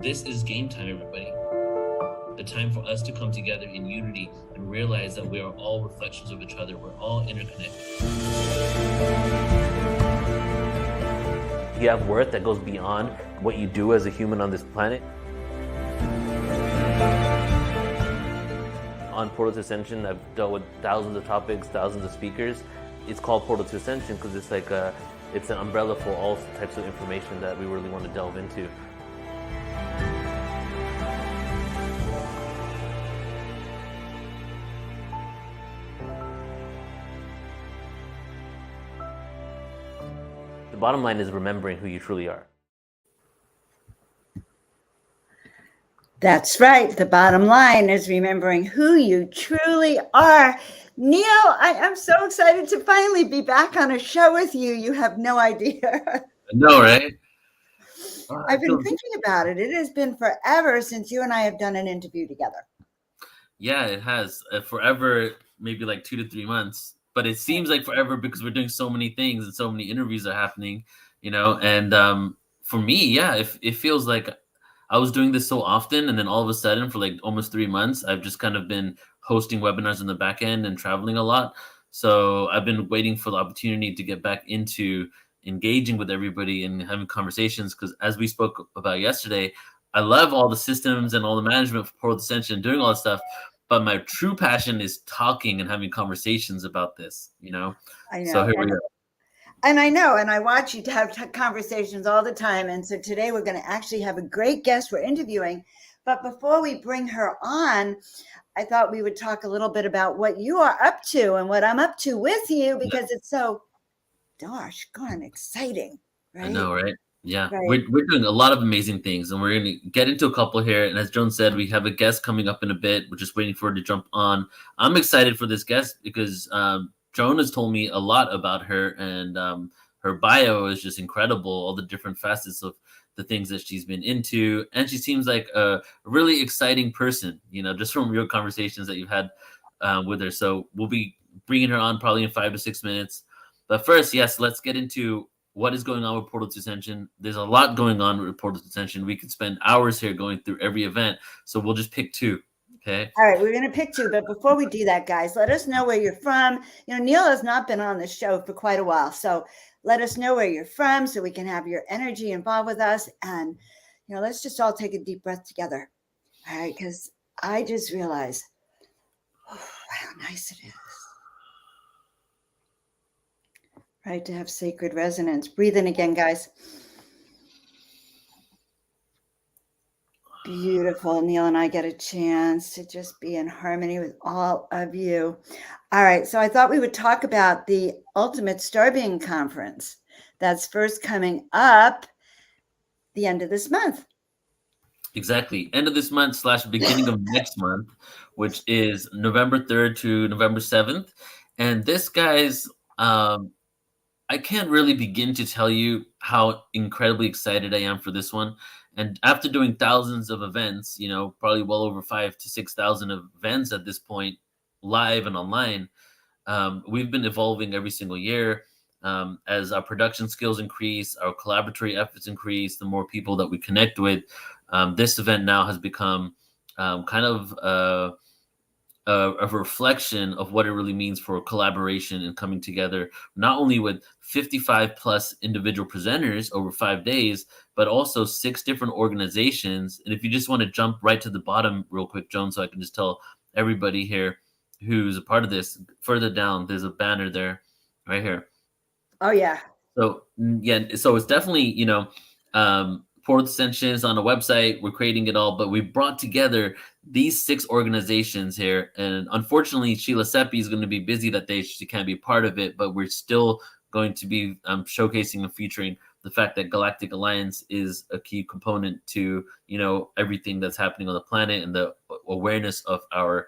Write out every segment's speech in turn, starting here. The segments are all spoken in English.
This is game time, everybody. The time for us to come together in unity and realize that we are all reflections of each other. We're all interconnected. You have worth that goes beyond what you do as a human on this planet. On Portal to Ascension, I've dealt with thousands of topics, thousands of speakers. It's called Portal to Ascension because it's like it's an umbrella for all types of information that we really want to delve into. The bottom line is remembering who you truly are. That's right. The bottom line is remembering who you truly are. Neil, I am so excited to finally be back on a show with you. You have no idea. I know, right? I've been thinking about it. It has been forever since you and I have done an interview together. Yeah, it has. Forever, maybe like 2 to 3 months. But it seems like forever because we're doing so many things and so many interviews are happening, you know. And for me, yeah, it feels like I was doing this so often, and then all of a sudden, for like almost 3 months, I've just kind of been hosting webinars in the back end and traveling a lot. So I've been waiting for the opportunity to get back into engaging with everybody and having conversations. Because as we spoke about yesterday, I love all the systems and all the management for Portal Ascension and doing all that stuff. But my true passion is talking and having conversations about this, you know? I know. So here we are. And I know, and I watch you to have conversations all the time. And so today we're going to actually have a great guest we're interviewing. But before we bring her on, I thought we would talk a little bit about what you are up to and what I'm up to with you, because it's so, gosh, gone exciting, right? I know, right? Yeah, right. We're doing a lot of amazing things, and we're going to get into a couple here. And as Joan said, we have a guest coming up in a bit. We're just waiting for her to jump on. I'm excited for this guest because Joan has told me a lot about her, and her bio is just incredible, all the different facets of the things that she's been into. And she seems like a really exciting person, you know, just from your conversations that you've had with her. So we'll be bringing her on probably in 5 to 6 minutes. But first, yes, let's get into what is going on with Portal to Ascension. There's a lot going on with Portal to Ascension. We could spend hours here going through every event. So we'll just pick 2. Okay. All right, we're going to pick 2. But before we do that, guys, let us know where you're from. You know, Neil has not been on the show for quite a while. So let us know where you're from so we can have your energy involved with us. And, you know, let's just all take a deep breath together. All right, because I just realized how nice it is. Right, to have sacred resonance. Breathe in again, guys. Beautiful. Neil and I get a chance to just be in harmony with all of you. All right, so I thought we would talk about the Ultimate Star Being Conference that's first coming up the end of this month. Exactly. End of this month / beginning of next month, which is November 3rd to November 7th. And this, guys, I can't really begin to tell you how incredibly excited I am for this one. And after doing thousands of events, you know, probably well over 5,000 to 6,000 events at this point, live and online, we've been evolving every single year. As our production skills increase, our collaboratory efforts increase, the more people that we connect with, this event now has become kind of a reflection of what it really means for collaboration and coming together, not only with 55 plus individual presenters over 5 days, but also 6 different organizations. And if you just want to jump right to the bottom real quick, Joan, so I can just tell everybody here who's a part of this, further down, there's a banner there right here. Oh, yeah. So, yeah, so it's definitely, you know, Portal Ascension is on a website. We're creating it all, but we brought together these 6 organizations here. And unfortunately, Sheila Seppi is going to be busy that day. She can't be part of it, but we're still going to be showcasing and featuring the fact that Galactic Alliance is a key component to, you know, everything that's happening on the planet and the awareness of our,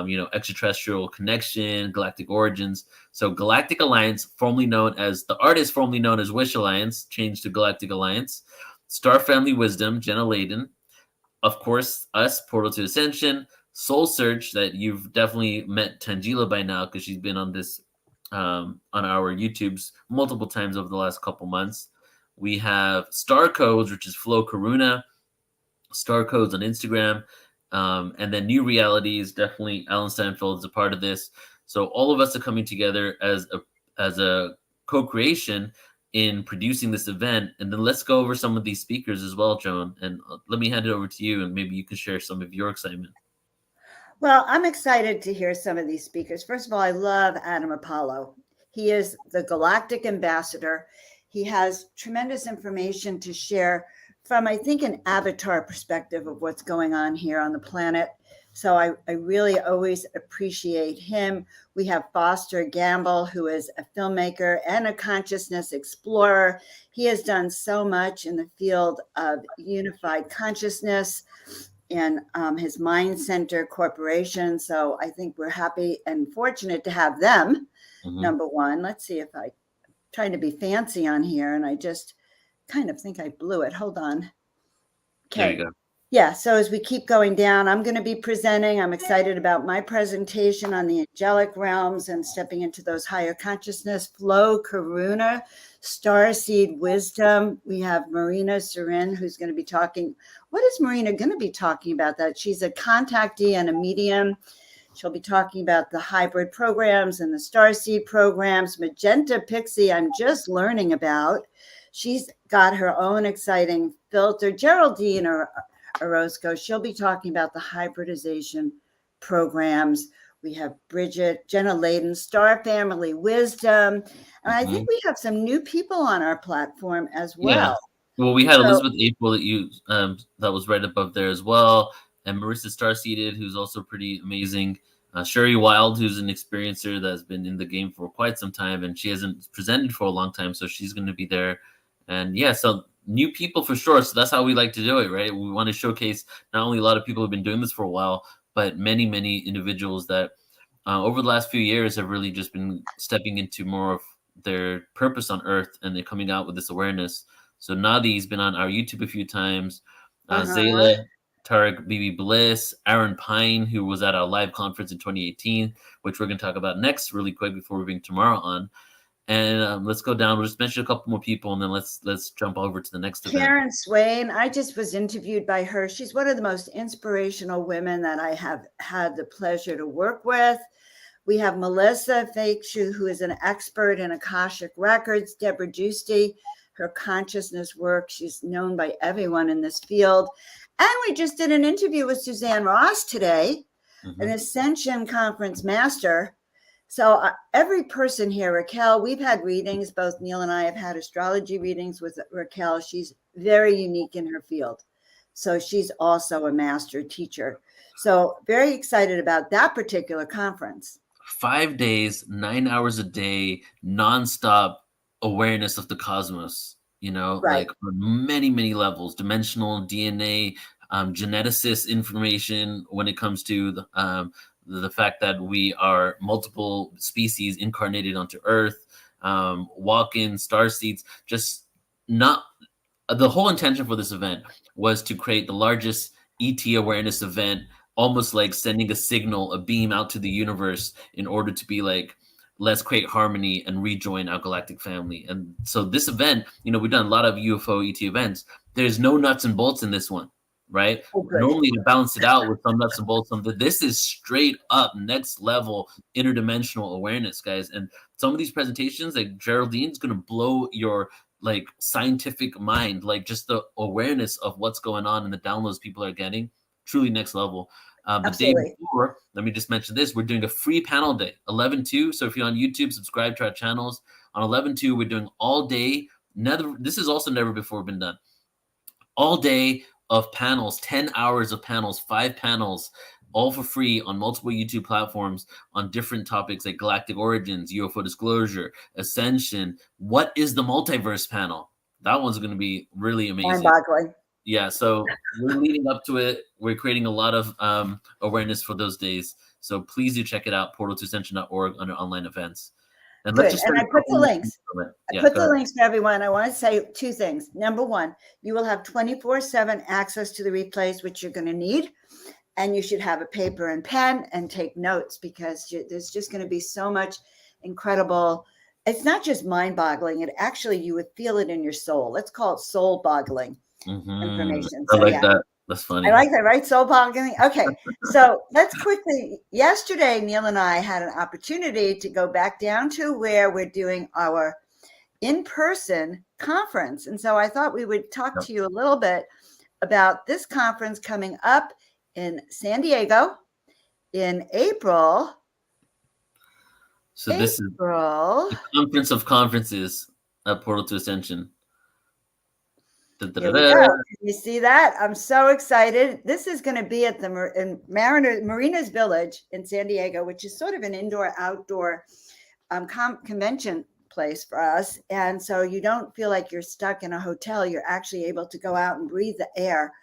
you know, extraterrestrial connection, galactic origins. So Galactic Alliance, formerly known as the artist, formerly known as Wish Alliance, changed to Galactic Alliance. Star Family Wisdom, Jenna Layden. Of course, us, Portal to Ascension. Soul Search, that you've definitely met Tangela by now because she's been on this, on our YouTubes multiple times over the last couple months. We have Star Codes, which is Flo Karuna. Star Codes on Instagram, and then New Realities. Definitely, Alan Steinfeld is a part of this. So all of us are coming together as a co-creation in producing this event. And then let's go over some of these speakers as well, Joan. And let me hand it over to you, and maybe you can share some of your excitement. Well, I'm excited to hear some of these speakers. First of all, I love Adam Apollo. He is the galactic ambassador. He has tremendous information to share from, I think, an avatar perspective of what's going on here on the planet. So I really always appreciate him. We have Foster Gamble, who is a filmmaker and a consciousness explorer. He has done so much in the field of unified consciousness and his Mind Center Corporation. So I think we're happy and fortunate to have them. Number one. Let's see if I'm trying to be fancy on here, and I just kind of think I blew it. Hold on. Okay. There you go. Yeah, so as we keep going down, I'm going to be presenting. I'm excited about my presentation on the angelic realms and stepping into those higher consciousness. Flow Karuna, Starseed Wisdom. We have Marina Serin, who's going to be talking. What is Marina going to be talking about? That she's a contactee and a medium. She'll be talking about the hybrid programs and the Starseed programs. Magenta Pixie, I'm just learning about. She's got her own exciting filter. Geraldine Orozco, she'll be talking about the hybridization programs. We have Bridget, Jenna Layden, Star Family Wisdom. And I think we have some new people on our platform as well. Yeah. Well, we had Elizabeth April that was right above there as well. And Marissa Starseeded, who's also pretty amazing. Sherry Wild, who's an experiencer that's been in the game for quite some time, and she hasn't presented for a long time, so she's going to be there. And yeah, so new people for sure. So that's how we like to do it, right? We want to showcase not only a lot of people who have been doing this for a while, but many, many individuals that over the last few years have really just been stepping into more of their purpose on Earth, and they're coming out with this awareness. So Nadi's been on our YouTube a few times. Zayla, Tarek Bibi Bliss, Aaron Pine, who was at our live conference in 2018, which we're going to talk about next really quick before we bring Tamara on. And let's go down. We'll just mention a couple more people, and then let's jump over to the next event. Karen Swain, I just was interviewed by her. She's one of the most inspirational women that I have had the pleasure to work with. We have Melissa Fakeshu, who is an expert in Akashic Records. Deborah Giusti, her consciousness work. She's known by everyone in this field. And we just did an interview with Suzanne Ross today, an Ascension Conference Master. So every person here, Raquel, we've had readings. Both Neil and I have had astrology readings with Raquel. She's very unique in her field. So she's also a master teacher. So very excited about that particular conference. 5 days, 9 hours a day, nonstop awareness of the cosmos, like on many, many levels, dimensional, DNA, geneticist information when it comes to the fact that we are multiple species incarnated onto Earth, walk-in star seeds, just not the whole intention for this event was to create the largest ET awareness event, almost like sending a signal, a beam out to the universe in order to be like, let's create harmony and rejoin our galactic family. And so this event, we've done a lot of UFO ET events. There's no nuts and bolts in this one, right? Normally to balance it out with some nuts and bolts, this is straight up next level interdimensional awareness, guys. And some of these presentations, like Geraldine's going to blow your like scientific mind, like just the awareness of what's going on and the downloads people are getting, truly next level. The day before, let me just mention this, we're doing a free panel day, 11/2. So if you're on YouTube, subscribe to our channels. On 11/2, we're doing all day. This is also never before been done. All day of panels, 10 hours of panels, 5 panels, all for free on multiple YouTube platforms on different topics like galactic origins, UFO disclosure, ascension. What is the multiverse panel? That one's going to be really amazing. Mind-boggling. Yeah, so we're leading up to it. We're creating a lot of awareness for those days. So please do check it out, portal2ascension.org under online events. And Good. And I put the links. I put the links for everyone. I want to say 2 things. Number 1, you will have 24/7 access to the replays, which you're going to need. And you should have a paper and pen and take notes, because there's just going to be so much incredible. It's not just mind-boggling. It actually, you would feel it in your soul. Let's call it soul-boggling information. I like that. That's I funny. like that, right? Soul balcony. Okay, so let's quickly. Yesterday, Neil and I had an opportunity to go back down to where we're doing our in-person conference, and so I thought we would talk Yep. to you a little bit about this conference coming up in San Diego in April. So this is April. the conference of conferences at Portal to Ascension. Da, da, da, Here we da. go. Can you see that? I'm so excited. This is going to be at the Marinas Village in San Diego, which is sort of an indoor-outdoor convention place for us. And so you don't feel like you're stuck in a hotel. You're actually able to go out and breathe the air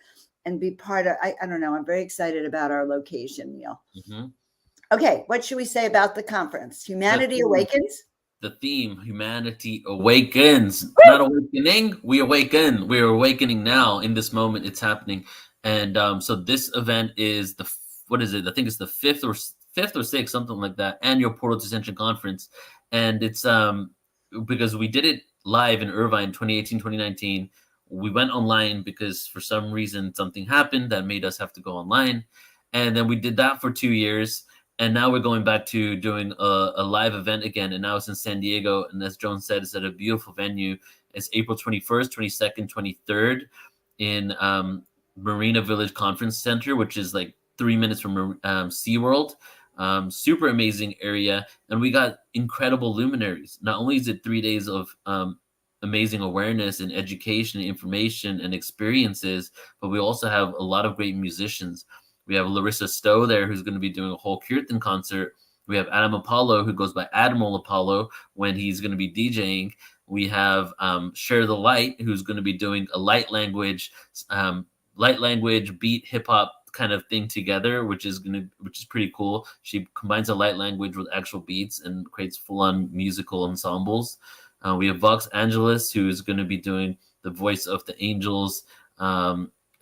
and be part of. I don't know. I'm very excited about our location, Neil. Mhm. Okay, what should we say about the conference? The Humanity theme, Awakens. the theme, humanity awakens. Not awakening, we awaken. We're awakening now in this moment. It's happening. And so this event is what is it? I think it's the fifth or sixth, something like that, annual Portal to Ascension conference. And it's because we did it live in Irvine 2018, 2019. We went online because for some reason something happened that made us have to go online. And then we did that for 2 years. And now we're going back to doing a live event again. And now it's in San Diego. And as Joan said, it's at a beautiful venue. It's April 21st, 22nd, 23rd in Marina Village Conference Center, which is like 3 minutes from SeaWorld. Super amazing area. And we got incredible luminaries. Not only is it 3 days of amazing awareness and education and information and experiences, but we also have a lot of great musicians. We have Larissa Stowe there, who's going to be doing a whole Kirtan concert. We have Adam Apollo, who goes by Admiral Apollo when he's going to be DJing. We have Share the Light, who's going to be doing a light language beat hip hop kind of thing together, which is pretty cool. She combines a light language with actual beats and creates full on musical ensembles. We have Vox Angeles, who is going to be doing the voice of the angels.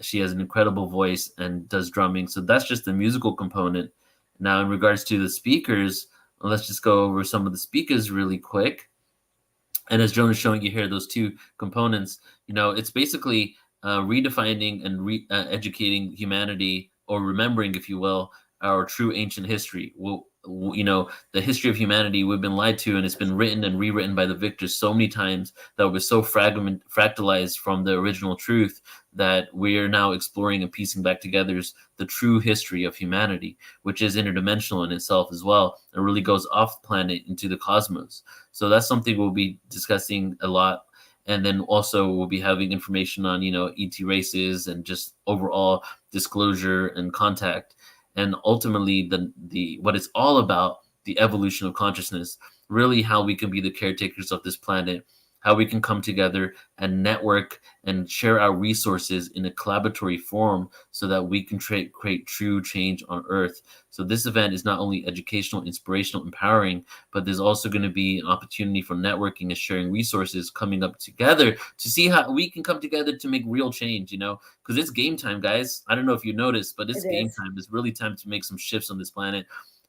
She has an incredible voice and does drumming. So that's just the musical component. Now, in regards to the speakers, let's just go over some of the speakers really quick. And as Joan is showing you here, those two components, it's basically redefining and educating humanity, or remembering, if you will, our true ancient history. The history of humanity, we've been lied to, and it's been written and rewritten by the victors so many times that we're so fractalized from the original truth that we are now exploring and piecing back together the true history of humanity, which is interdimensional in itself as well. It really goes off planet into the cosmos. So that's something we'll be discussing a lot. And then also we'll be having information on, ET races and just overall disclosure and contact. And ultimately the what it's all about, the evolution of consciousness, really how we can be the caretakers of this planet, how we can come together and network and share our resources in a collaboratory form so that we can create true change on Earth. So this event is not only educational, inspirational, empowering, but there's also going to be an opportunity for networking and sharing resources, coming up together to see how we can come together to make real change, because it's game time, guys. I don't know if you noticed, but it's It game is. time. It's really time to make some shifts on this planet.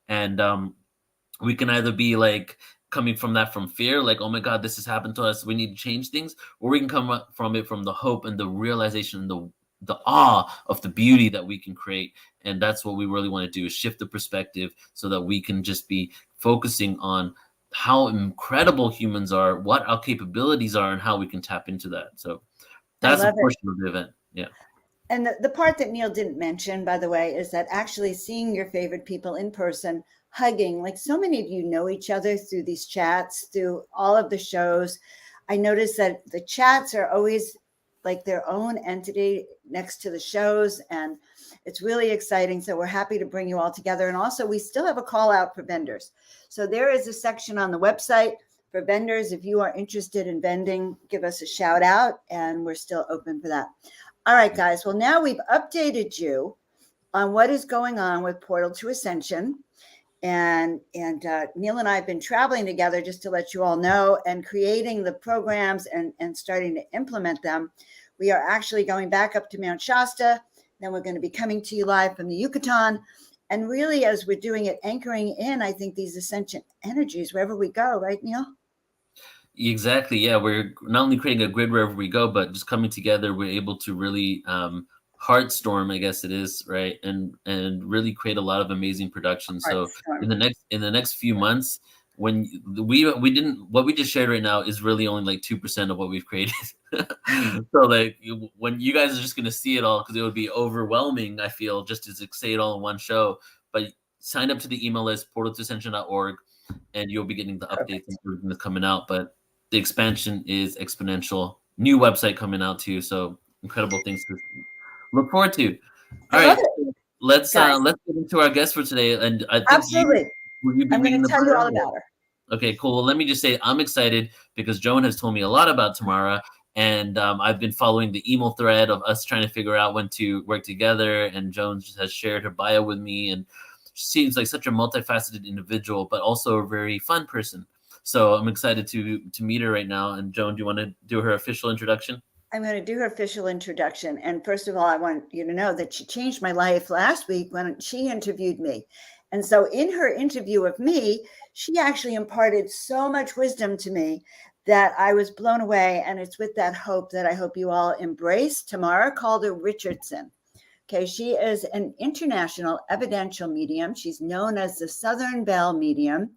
And we can either be like coming from fear, like, oh my God, this has happened to us, we need to change things, or we can come up from it from the hope and the realization and the awe of the beauty that we can create. And that's what we really want to do, is shift the perspective so that we can just be focusing on how incredible humans are, what our capabilities are, and how we can tap into that. So I that's a love it. portion of the event. Yeah. And the part that Neil didn't mention, by the way, is that actually seeing your favorite people in person, hugging, like so many of you know each other through these chats, through all of the shows. I noticed that the chats are always like their own entity next to the shows, and it's really exciting. So we're happy to bring you all together. And also, we still have a call out for vendors. So there is a section on the website for vendors. If you are interested in vending, give us a shout out, and we're still open for that. All right, guys. Well, now we've updated you on what is going on with Portal to Ascension. And Neil and I have been traveling together, just to let you all know, and creating the programs and starting to implement them. We are actually going back up to Mount Shasta. Then we're going to be coming to you live from the Yucatan. And really, as we're doing it, anchoring in, I think, these ascension energies wherever we go, right, Neil? Exactly. Yeah, we're not only creating a grid wherever we go, but just coming together, we're able to really Heartstorm, I guess it is, right? And really create a lot of amazing production. So Heartstorm. in the next few months, when we didn't, what we just shared right now is really only like 2% of what we've created. So like when you guys are just gonna see it all, because it would be overwhelming, I feel, just to say it all in one show. But sign up to the email list, portal2ascension.org, and you'll be getting the updates and Perfect. everything that's coming out. But the expansion is exponential. New website coming out too, so incredible things to look forward to. I All love right, it, let's guys. get into our guest for today. And I think you Absolutely. will you be I'm going reading to the tell you bio? all about her. Okay, cool. Well, let me just say I'm excited because Joan has told me a lot about Tamara, and I've been following the email thread of us trying to figure out when to work together. And Joan just has shared her bio with me, and she seems like such a multifaceted individual, but also a very fun person. So I'm excited to meet her right now. And Joan, do you want to do her official introduction? I'm going to do her official introduction. And first of all, I want you to know that she changed my life last week when she interviewed me. And so, in her interview of me, she actually imparted so much wisdom to me that I was blown away. And it's with that hope that I hope you all embrace Tamara Caulder Richardson. Okay, she is an international evidential medium. She's known as the Southern Belle medium,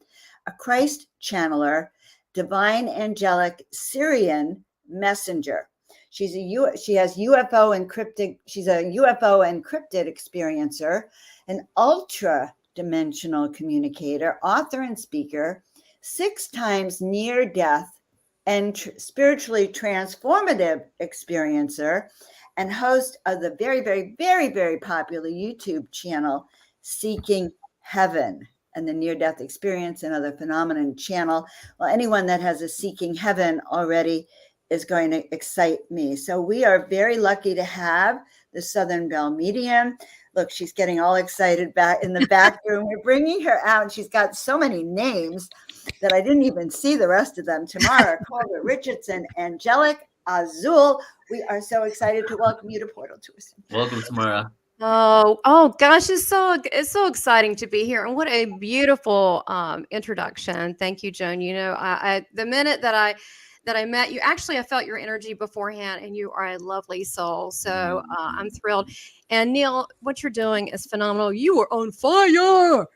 a Christ channeler, divine angelic Syrian messenger. She has UFO encrypted. She's a UFO encrypted experiencer, an ultra dimensional communicator, author and speaker, 6 times near death and spiritually transformative experiencer, and host of the very, very, very, very popular YouTube channel, Seeking Heaven, and the Near Death Experience and Other Phenomenon channel. Well, anyone that has a Seeking Heaven already is going to excite me. So we are very lucky to have the Southern Belle medium. Look, she's getting all excited back in the back room. We're bringing her out, and she's got so many names that I didn't even see the rest of them. Tamara, Caulder, Richardson, Angelic, Azul. We are so excited to welcome you to Portal to Ascension. Welcome, Tamara. Oh gosh, it's so exciting to be here, and what a beautiful introduction. Thank you, Joan. You know, I the minute that I met you, actually, I felt your energy beforehand, and you are a lovely soul. So I'm thrilled. And Neil, what you're doing is phenomenal. You are on fire.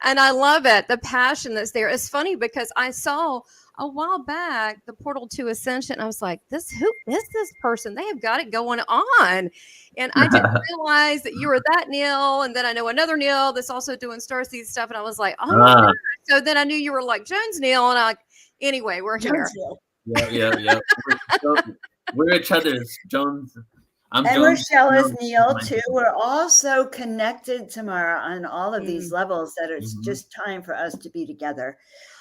And I love it. The passion that's there. It's funny because I saw a while back the Portal to Ascension. I was like, who is this person? They have got it going on. And I didn't realize that you were that Neil. And then I know another Neil that's also doing Starseed stuff. And I was like, oh my God. So then I knew you were like Jones Neil. And anyway, we're here. Yeah. We're each other's. Jones. And Jones, Rochelle is Neil too. We're all so connected, Tamara, on all of these levels that it's just time for us to be together.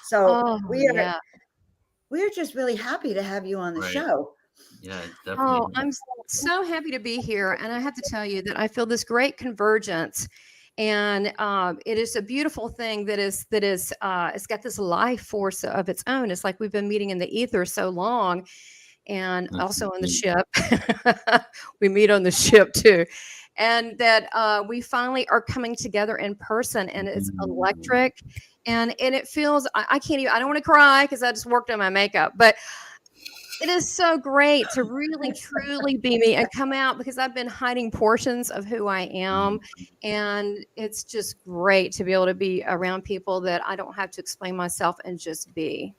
So we're just really happy to have you on the show. Yeah, definitely. Oh, I'm so happy to be here. And I have to tell you that I feel this great convergence. And it is a beautiful thing it's got this life force of its own. It's like we've been meeting in the ether so long. And also on the ship. We meet on the ship too. And that we finally are coming together in person, and it's electric. And it feels, I can't even, I don't want to cry because I just worked on my makeup, but it is so great to really, truly be me and come out, because I've been hiding portions of who I am. And it's just great to be able to be around people that I don't have to explain myself and just be.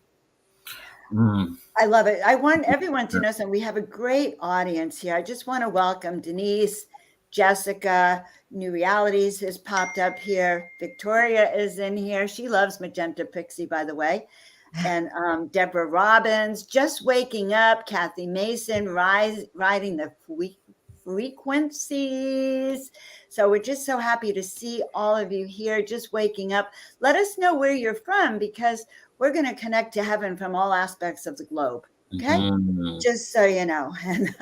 I love it. I want everyone to know something. We have a great audience here. I just want to welcome Denise, Jessica, New Realities has popped up here. Victoria is in here. She loves Magenta Pixie, by the way. And Deborah Robbins, just waking up. Kathy Mason, riding the frequencies. So we're just so happy to see all of you here, just waking up. Let us know where you're from, because we're going to connect to heaven from all aspects of the globe. Okay. Just so you know, and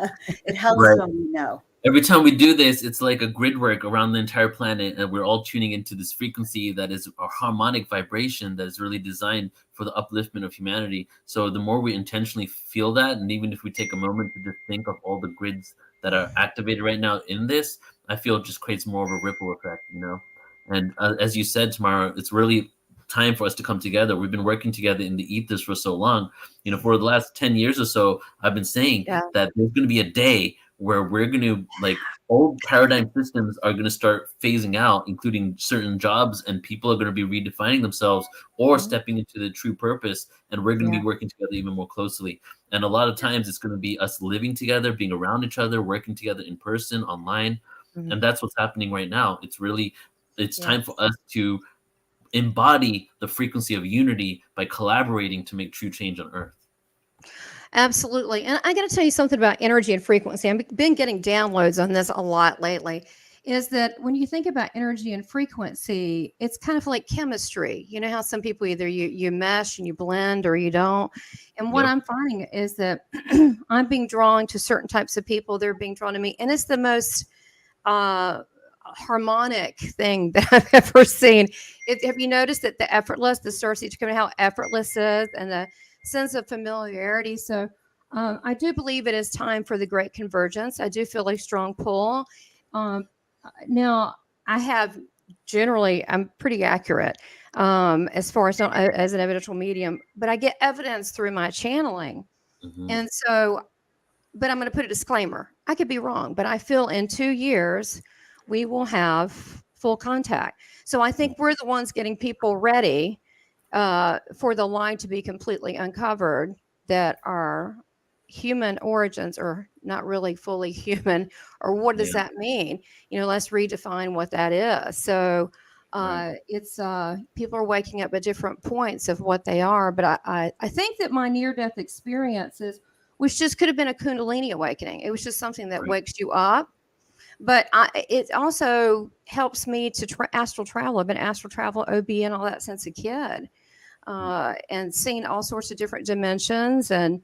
it helps when we know. Every time we do this, it's like a grid work around the entire planet, and we're all tuning into this frequency that is a harmonic vibration that is really designed for the upliftment of humanity. So the more we intentionally feel that, and even if we take a moment to just think of all the grids that are activated right now in this, I feel it just creates more of a ripple effect, you know? And as you said, Tamara, it's really time for us to come together. We've been working together in the ethers for so long. For the last 10 years or so, I've been saying Yeah. that there's going to be a day where we're going to, like, old paradigm systems are going to start phasing out, including certain jobs, and people are going to be redefining themselves or stepping into the true purpose, and we're going to be working together even more closely. And a lot of times it's going to be us living together, being around each other, working together in person, online. And that's what's happening right now. It's time for us to embody the frequency of unity by collaborating to make true change on Earth. Absolutely. And I got to tell you something about energy and frequency. I've been getting downloads on this a lot lately. Is that when you think about energy and frequency, it's kind of like chemistry. You know how some people either you mesh and you blend or you don't. And what I'm finding is that I'm being drawn to certain types of people. They're being drawn to me. And it's the most harmonic thing that I've ever seen. Have you noticed that the starseeds coming, how effortless it is, and the sense of familiarity? So I do believe it is time for the great convergence. I do feel a strong pull. Now, I'm pretty accurate as far as not as an evidential medium, but I get evidence through my channeling. And so, but I'm going to put a disclaimer. I could be wrong, but I feel in 2 years, we will have full contact. So I think we're the ones getting people ready for the line to be completely uncovered, that are human origins or not really fully human, or what does that mean? Let's redefine what that is. So it's people are waking up at different points of what they are. But I think that my near-death experiences, which just could have been a Kundalini awakening, it was just something that wakes you up. But it also helps me to astral travel. I've been astral travel, OB, and all that since a kid, and seen all sorts of different dimensions. And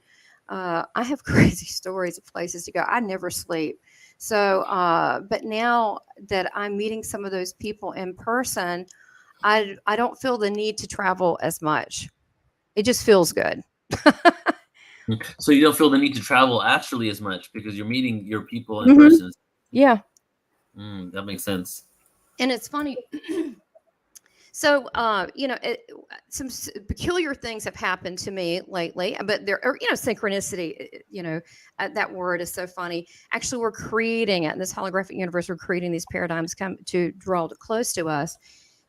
I have crazy stories of places to go. I never sleep. So, but now that I'm meeting some of those people in person, I don't feel the need to travel as much. It just feels good. So you don't feel the need to travel astrally as much because you're meeting your people in person. Yeah. That makes sense. And it's funny. So, some peculiar things have happened to me lately, but there are, synchronicity, that word is so funny. Actually, we're creating it in this holographic universe. We're creating these paradigms come to draw close to us.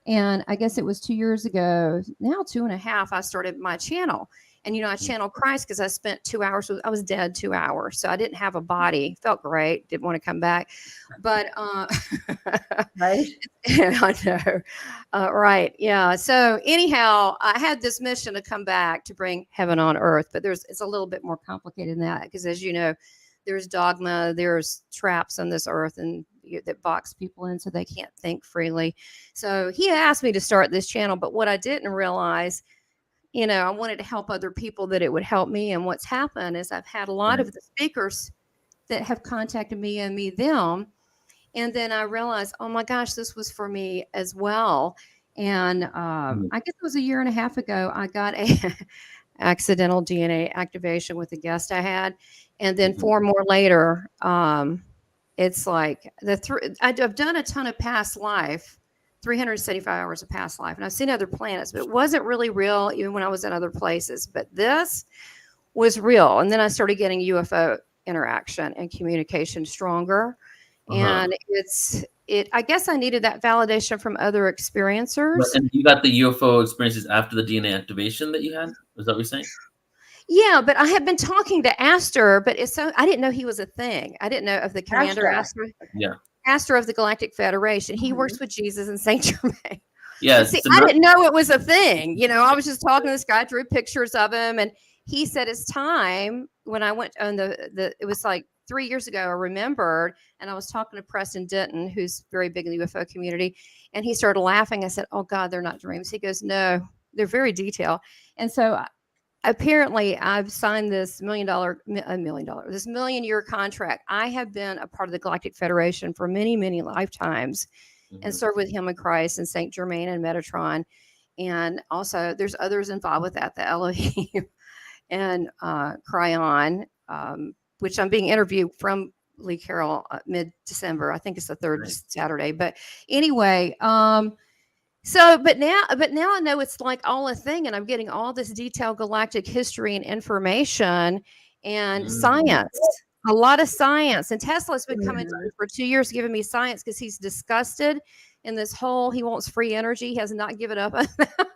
And I guess it was 2 years ago, now 2.5, I started my channel. And, I channeled Christ because I spent 2 hours. I was dead 2 hours. So I didn't have a body. Felt great. Didn't want to come back. But, right. I know. Right. Yeah. So anyhow, I had this mission to come back to bring heaven on earth. But it's a little bit more complicated than that. Because as you know, there's dogma, there's traps on this earth and that box people in so they can't think freely. So he asked me to start this channel. But what I didn't realize, I wanted to help other people, that it would help me. And what's happened is I've had a lot of the speakers that have contacted me and me them. And then I realized, oh my gosh, this was for me as well. And I guess it was 1.5 years ago, I got a accidental DNA activation with a guest I had. And then 4 more later, it's like I've done a ton of past life. 375 hours of past life. And I've seen other planets, but it wasn't really real even when I was in other places. But this was real. And then I started getting UFO interaction and communication stronger. And I guess I needed that validation from other experiencers. And you got the UFO experiences after the DNA activation that you had? Was that what you're saying? Yeah, but I had been talking to Astor, but I didn't know he was a thing. I didn't know of the commander Astor. Yeah. Pastor of the Galactic Federation. He works with Jesus in Saint Germain. Yes. See, I didn't know it was a thing. I was just talking to this guy, drew pictures of him, and he said it's time. When I went on it was like 3 years ago, I remembered, and I was talking to Preston Denton, who's very big in the UFO community, and he started laughing. I said, "Oh God, they're not dreams." He goes, "No, they're very detailed." And so apparently I've signed this $1 million-year contract. I have been a part of the Galactic Federation for many, many lifetimes and served with him and Christ and Saint Germain and Metatron. And also there's others involved with that, the Elohim and Cryon, which I'm being interviewed from Lee Carroll mid-December. I think it's the third Saturday. But anyway, So, but now I know it's like all a thing, and I'm getting all this detailed galactic history and information and Mm. science, a lot of science. And Tesla's been coming to Mhm. me for 2 years, giving me science because he's disgusted in this whole. He wants free energy. He has not given up on that.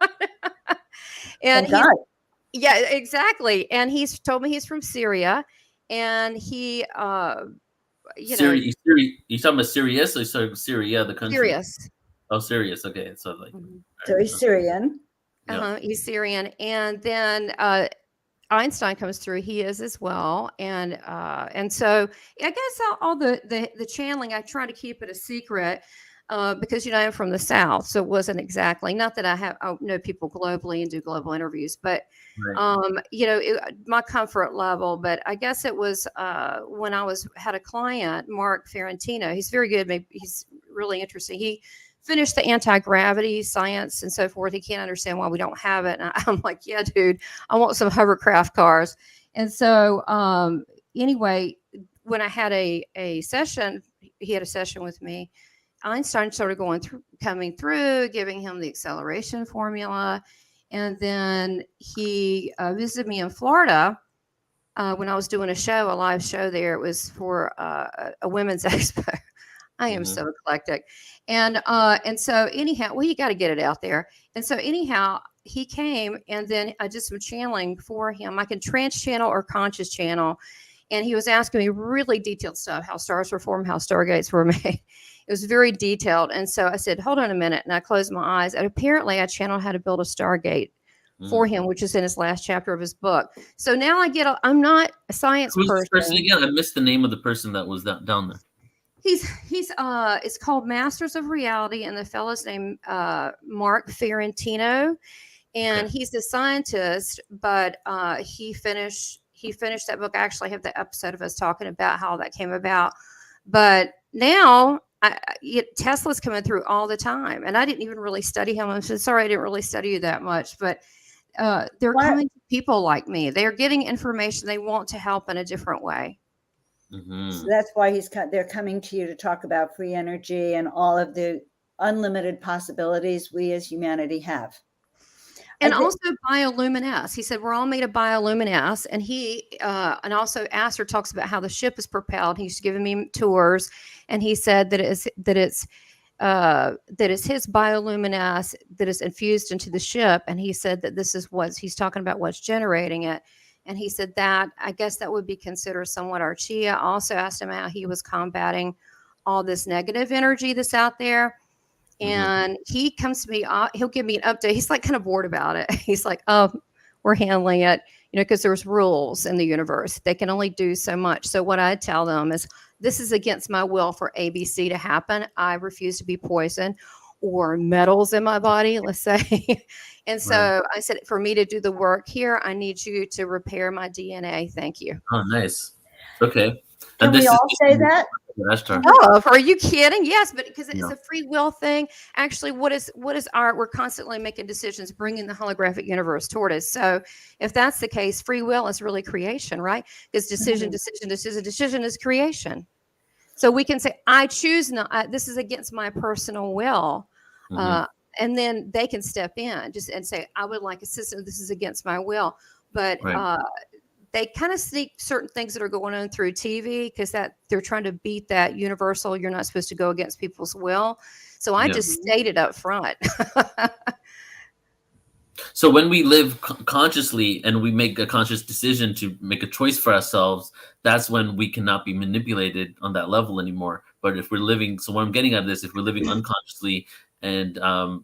And Thank he's God. yeah, exactly. And he's told me he's from Syria, and he, you know, You talking about Sirius or Syria, the country? serious. Oh, Sirius. Okay, so like, Mhm. all So right. he's Syrian. Yeah. He's Syrian, and then Einstein comes through. He is as well, and so I guess all the channeling. I try to keep it a secret because I'm from the South, so it wasn't exactly not that I know people globally and do global interviews, but Right. my comfort level. But I guess it was when I had a client, Mark Ferrantino. He's very good. Maybe he's really interesting. He finished the anti-gravity science and so forth. He can't understand why we don't have it. And I'm like, yeah, dude, I want some hovercraft cars. And so anyway, when I had a session, he had a session with me. Einstein started coming through, giving him the acceleration formula. And then he visited me in Florida when I was doing a live show there. It was for a women's expo. I am Mhm. so eclectic. And so anyhow, well, you got to get it out there. And so anyhow, he came and then I did some channeling for him. I can trance channel or conscious channel. And he was asking me really detailed stuff, how stars were formed, how stargates were made. It was very detailed. And so I said, hold on a minute. And I closed my eyes. And apparently I channeled how to build a stargate for Mm. him, which is in his last chapter of his book. So now I'm not a science Who's this person person. again? I missed the name of the person that was down there. He's it's called Masters of Reality, and the fellow's named Mark Ferrantino, and Okay. he's a scientist, but he finished that book. I actually have the episode of us talking about how that came about. But now Tesla's coming through all the time, and I didn't even really study him. I'm so sorry I didn't really study you that much, but they're What? coming to people like me. They're getting information they want to help in a different way. So Mm-hmm. that's why they're coming to you to talk about free energy and all of the unlimited possibilities we as humanity have. And also bioluminesce. He said we're all made of bioluminesce, and he and also Astor talks about how the ship is propelled. He's giving me tours, and he said that it's his bioluminesce that is infused into the ship, and he said that this is what he's talking about, what's generating it. And he said that I guess that would be considered somewhat archaea. I also asked him how he was combating all this negative energy that's out there. And he comes to me, he'll give me an update. He's like kind of bored about it. He's like, oh, we're handling it, because there's rules in the universe. They can only do so much. So what I tell them is this is against my will for ABC to happen. I refuse to be poisoned or metals in my body, let's say. And so Right. I said, for me to do the work here, I need you to repair my DNA. Thank you. Oh, nice. Okay. Can we all say that? Ashtar. Oh, are you kidding? Yes, but because it's No. a free will thing. Actually, we're constantly making decisions, bringing the holographic universe toward us. So if that's the case, free will is really creation, right? Because decision is creation. So we can say, I choose not, this is against my personal will. Mhm. And then they can step in and say, I would like assistance. This is against my will. But Right. they kind of sneak certain things that are going on through TV because they're trying to beat that universal. You're not supposed to go against people's will. So I Yeah. just stated up front. So when we live consciously and we make a conscious decision to make a choice for ourselves, that's when we cannot be manipulated on that level anymore. But if we're living, so what I'm getting at this, if we're living unconsciously, and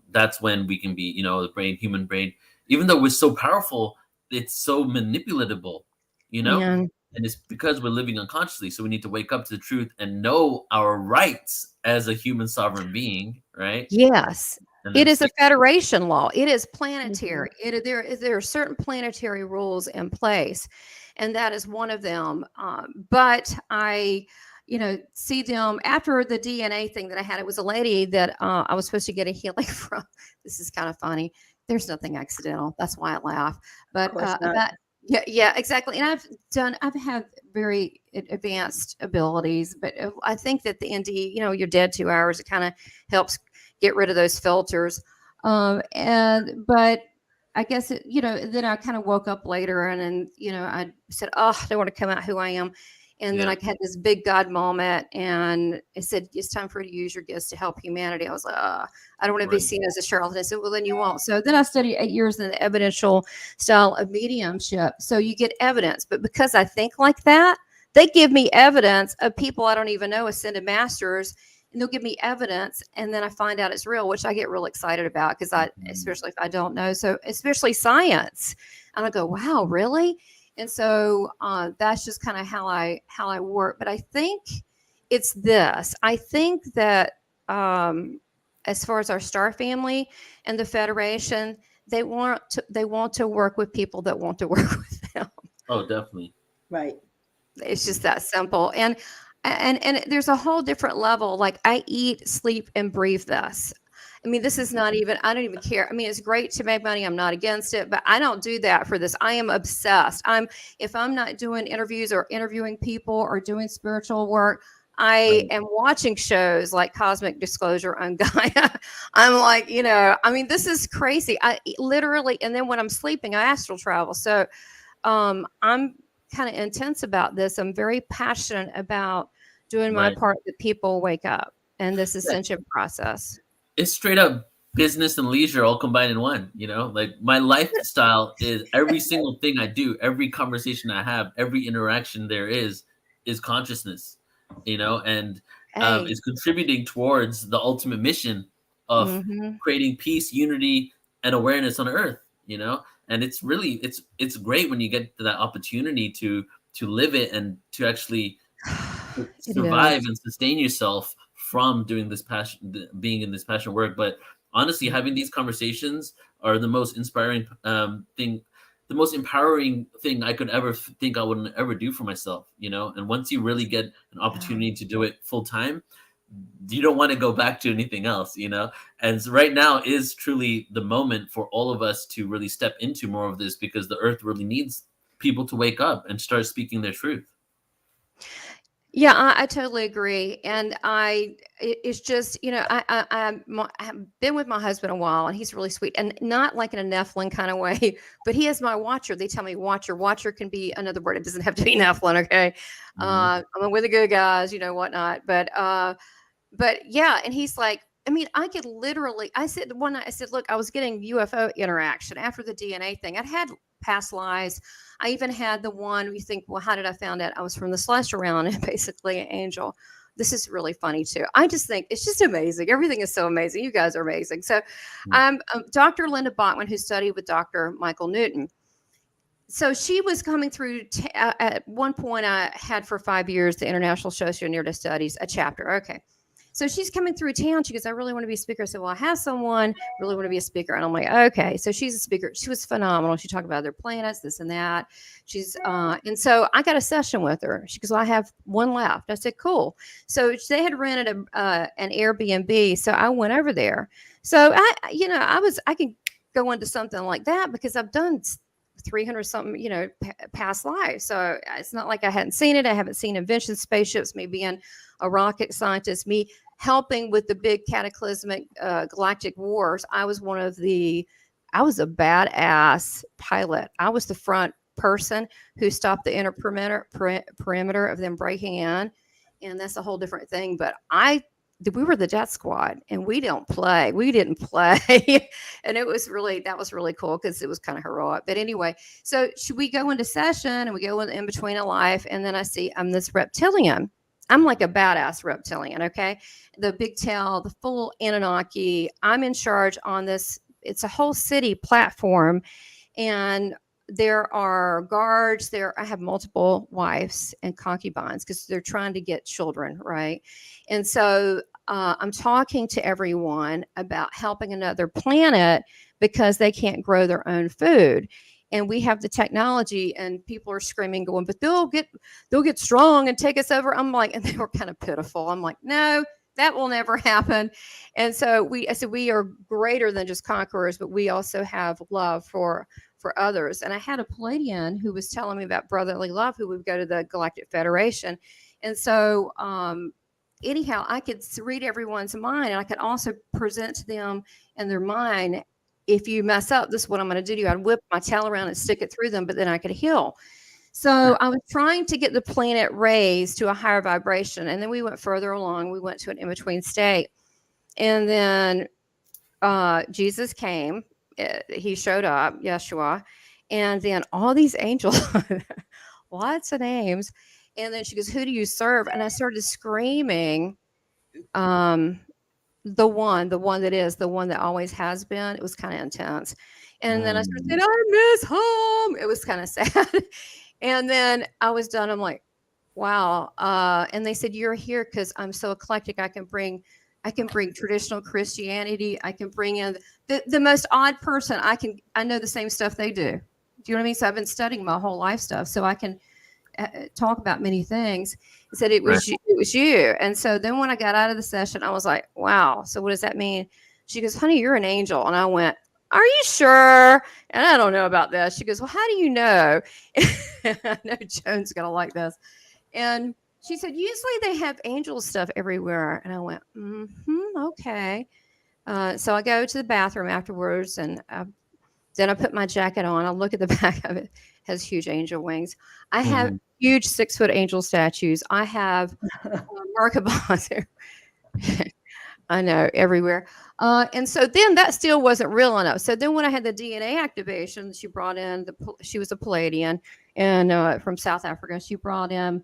that's when we can be, the human brain, even though we're so powerful, it's so manipulatable, Yeah. and it's because we're living unconsciously. So we need to wake up to the truth and know our rights as a human sovereign being, right? Yes. And It then is a stick. federation law. It is planetary. There are certain planetary rules in place, and that is one of them. But I, see them after the DNA thing that I had. It was a lady that I was supposed to get a healing from. This is kind of funny. There's nothing accidental. That's why I laugh. But Of course not. about yeah, exactly. And I've had very advanced abilities, but I think that the ND, you're dead 2 hours. It kind of helps get rid of those filters. But I guess then I kind of woke up later, and then I said, "Oh, I don't want to come out who I am." And then Yeah. I had this big God moment, and it said, "It's time for you to use your gifts to help humanity." I was like, "I don't want to be Right. seen as a charlatan." I said, "Well, then you won't." So then I studied 8 years in the evidential style of mediumship. So you get evidence, but because I think like that, they give me evidence of people I don't even know, ascended masters, and they'll give me evidence, and then I find out it's real, which I get real excited about because especially if I don't know, so especially science, and I go, "Wow, really?" And so that's just kind of how I work. But I think it's this. I think that as far as our star family and the Federation, they want to work with people that want to work with them. Oh, definitely. Right. It's just that simple. And there's a whole different level. Like I eat, sleep, and breathe this. I mean, this is not even, I don't even care. I mean, it's great to make money. I'm not against it, but I don't do that for this. I am obsessed. If I'm not doing interviews or interviewing people or doing spiritual work, I Right. am watching shows like Cosmic Disclosure on Gaia. I'm like, I mean, this is crazy. I literally, and then when I'm sleeping, I astral travel. So I'm kind of intense about this. I'm very passionate about doing my Right. part that people wake up and this Yeah. ascension process. It's straight up business and leisure all combined in one, like my lifestyle is every single thing I do, every conversation I have, every interaction there is consciousness, and Hey. is contributing towards the ultimate mission of Mm-hmm. creating peace, unity, and awareness on earth, and it's really it's great when you get that opportunity to live it and to actually It survive is. and sustain yourself from doing this passion, being in this passion work. But honestly, having these conversations are the most inspiring thing, the most empowering thing I could ever think I would ever do for myself, and once you really get an opportunity to do it full time, you don't want to go back to anything else, and so right now is truly the moment for all of us to really step into more of this, because the earth really needs people to wake up and start speaking their truth. Yeah, I totally agree. And it's just, I have been with my husband a while, and he's really sweet, and not like in a Nephilim kind of way, but he is my watcher. They tell me watcher. Watcher can be another word. It doesn't have to be Nephilim. Okay. Mhm. I'm with the good guys, whatnot. But yeah, and he's like, I mean, I could literally, I said one night, I said, look, I was getting UFO interaction after the DNA thing. I'd had past lives. I even had the one you think, well, how did I found out I was from the celestial realm and basically an angel? This is really funny too. I just think it's just amazing. Everything is so amazing. You guys are amazing. So Mm. Dr. Linda Bachman, who studied with Dr. Michael Newton. So she was coming through at one point. I had for 5 years the International Socio-Near Studies, a chapter. Okay. So she's coming through town. She goes, I really want to be a speaker. I said, well, I have someone really want to be a speaker. And I'm like, okay. So she's a speaker. She was phenomenal. She talked about other planets, this and that. And so I got a session with her. She goes, well, I have one left. I said, cool. So they had rented an Airbnb. So I went over there. So I can go into something like that because I've done 300 something, past lives. So it's not like I hadn't seen it. I haven't seen invention spaceships, me being a rocket scientist, me helping with the big cataclysmic galactic wars. I was a badass pilot. I was the front person who stopped the inner perimeter of them breaking in. And that's a whole different thing. But we were the death squad, and we didn't play. And that was really cool because it was kind of heroic. But anyway, so should we go into session and we go in between a life, and then I see I'm this reptilian. I'm like a badass reptilian. Okay. The big tail, the full Anunnaki. I'm in charge on this. It's a whole city platform. And there are guards there. I have multiple wives and concubines because they're trying to get children. Right. And so I'm talking to everyone about helping another planet because they can't grow their own food. And we have the technology, and people are screaming, going, but they'll get strong and take us over. I'm like, and they were kind of pitiful. I'm like, no, that will never happen. And so I said, we are greater than just conquerors, but we also have love for others. And I had a Palladian who was telling me about brotherly love, who would go to the Galactic Federation. And so anyhow, I could read everyone's mind, and I could also present to them in their mind, if you mess up, this is what I'm going to do to you. I'd whip my tail around and stick it through them, but then I could heal. So I was trying to get the planet raised to a higher vibration. And then we went further along. We went to an in-between state. And then Jesus came. He showed up, Yeshua. And then all these angels, lots of names. And then she goes, who do you serve? And I started screaming, the one that always has been. It was kind of intense. And then I started saying, I miss home. It was kind of sad. And then I was done. I'm like, wow. And they said, you're here because I'm so eclectic. I can bring traditional Christianity. I can bring in the most odd person. I know the same stuff they do. Do you know what I mean? So I've been studying my whole life stuff, so I can talk about many things. He said it was you. And so then when I got out of the session, I was like, wow. So what does that mean? She goes, honey, you're an angel. And I went, are you sure? And I don't know about this. She goes, well, how do you know? I know Joan's gonna like this. And she said, usually they have angel stuff everywhere. And I went, okay. So I go to the bathroom afterwards, and then I put my jacket on. I look at the back of it. It has huge angel wings. I have huge 6-foot angel statues. I have Merkabahs. I know, everywhere. And so then that still wasn't real enough. So then when I had the DNA activation, she brought in, she was a Palladian and from South Africa. She brought in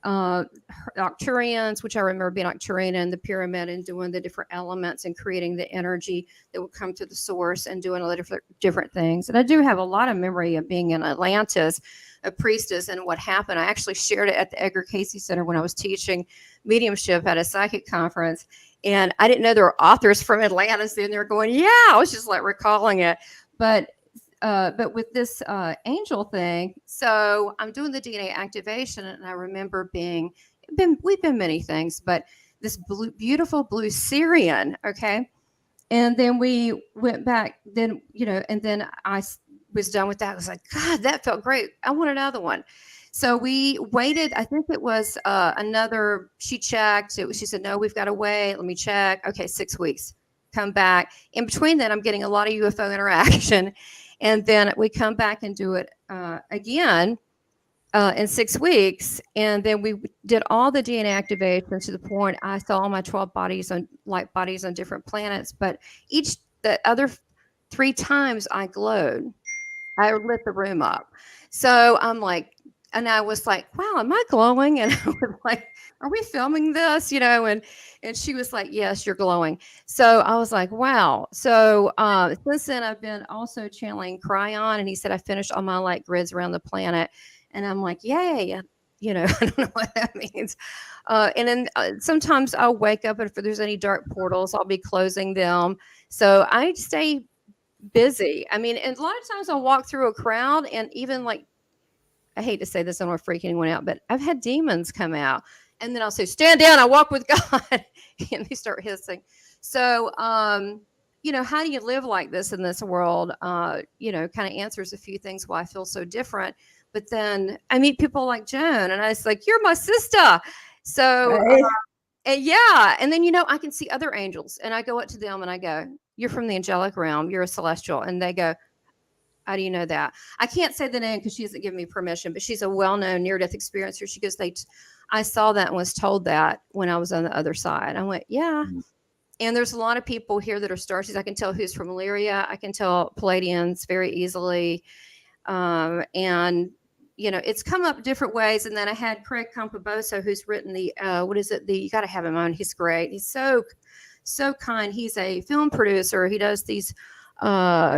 Arcturians, which I remember being Arcturian in the pyramid and doing the different elements and creating the energy that would come to the source and doing a lot of different things. And I do have a lot of memory of being in Atlantis, a priestess, and what happened. I actually shared it at the Edgar Casey Center when I was teaching mediumship at a psychic conference. And I didn't know there were authors from Atlantis in there going, yeah, I was just like recalling it. But with this angel thing, so I'm doing the DNA activation, and I remember we've been many things, but this beautiful blue Syrian, okay? And then we went back, then, and then I was done with that. I was like, God, that felt great. I want another one. So we waited. I think it was she checked. She said, no, we've got to wait. Let me check. Okay, 6 weeks. Come back. In between that, I'm getting a lot of UFO interaction. And then we come back and do it again in 6 weeks. And then we did all the DNA activation to the point I saw all my 12 bodies on light bodies on different planets. But the other 3 times I glowed, I lit the room up. So I'm like, and I was like, wow, am I glowing? And I was like, are we filming this? And she was like, yes, you're glowing. So I was like, wow. So since then, I've been also channeling Cryon. And he said, I finished all my light grids around the planet. And I'm like, yay. I don't know what that means. And then sometimes I'll wake up, and if there's any dark portals, I'll be closing them. So I stay busy. I mean, and a lot of times I'll walk through a crowd, and even like, I hate to say this, I don't want to freak anyone out, but I've had demons come out, and then I'll say, stand down, I walk with God, and they start hissing. So, how do you live like this in this world? Kind of answers a few things why I feel so different. But then I meet people like Joan, and I was like, you're my sister. So, Right. And then, I can see other angels, and I go up to them and I go, you're from the angelic realm, you're a celestial. And they go, how do you know that? I can't say the name because she hasn't given me permission, but she's a well-known near-death experiencer. She goes, I saw that and was told that when I was on the other side. I went, yeah. And there's a lot of people here that are starseeds. I can tell who's from Illyria. I can tell Palladians very easily. And, it's come up different ways. And then I had Craig Campoboso, who's written you got to have him on. He's great. He's so kind. He's a film producer. He does these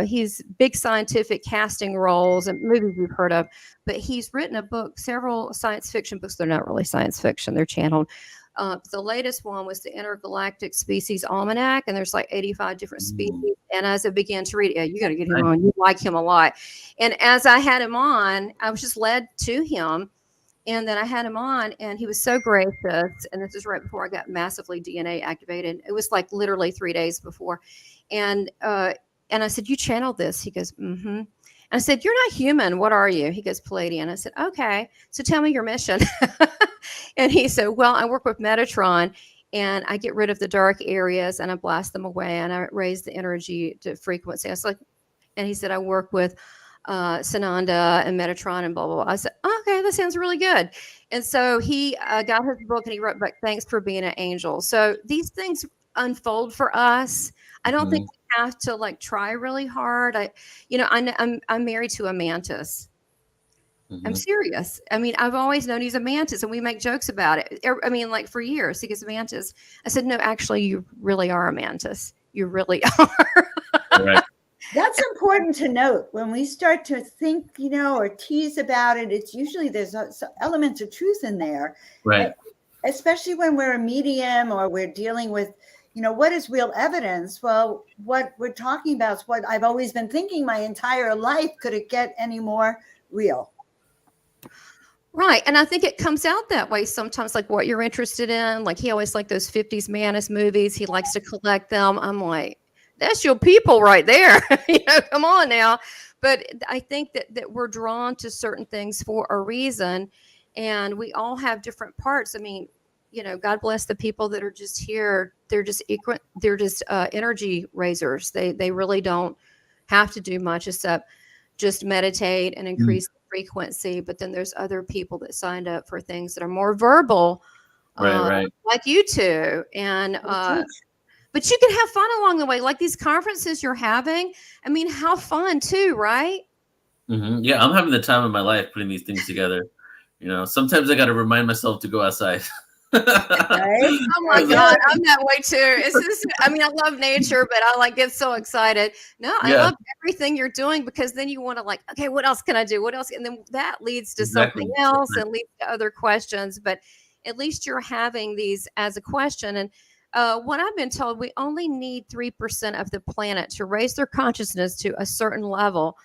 he's big scientific casting roles and movies you've heard of, but he's written several science fiction books. They're not really science fiction, they're channeled. The latest one was the Intergalactic Species Almanac, and there's like 85 different species. And as I began to read it, you got to get him on. You like him a lot. And as I had him on, I was just led to him. And then I had him on, and he was so gracious. And this is right before I got massively DNA activated. It was like literally 3 days before. And I said, you channeled this? He goes, mm-hmm. And I said, you're not human. What are you? He goes, Palladian. I said, okay. So tell me your mission. And he said, well, I work with Metatron, and I get rid of the dark areas and I blast them away and I raise the energy to frequency. I was like, and he said, I work with Sananda and Metatron and blah, blah, blah. I said, okay, that sounds really good. And so he got his book and he wrote back, thanks for being an angel. So these things unfold for us. I don't think we have to like try really hard. I'm married to a mantis. I'm serious. I mean, I've always known he's a mantis and we make jokes about it. I mean, like for years, he gets a mantis. I said, no, actually, you really are a mantis. You really are. Right. That's important to note. When we start to think, or tease about it, it's usually there's elements of truth in there. Right. Especially when we're a medium or we're dealing with, what is real evidence? Well, what we're talking about is what I've always been thinking my entire life. Could it get any more real? Right. And I think it comes out that way sometimes, like what you're interested in. Like he always liked those 50s Manus movies. He likes to collect them. I'm like, that's your people right there. Come on now. But I think that we're drawn to certain things for a reason. And we all have different parts. I mean, God bless the people that are just here. They're just energy raisers. They really don't have to do much except just meditate and increase frequency. But then there's other people that signed up for things that are more verbal, right. like you two. And but you can have fun along the way, like these conferences you're having. I mean, how fun too, right? Yeah, I'm having the time of my life putting these things together. Sometimes I got to remind myself to go outside. Right? Oh my God, I'm that way too. I love nature, but I get so excited. No, I love everything you're doing because then you want to okay, what else can I do? What else? And then that leads to something else and leads to other questions. But at least you're having these as a question. And what I've been told, we only need 3% of the planet to raise their consciousness to a certain level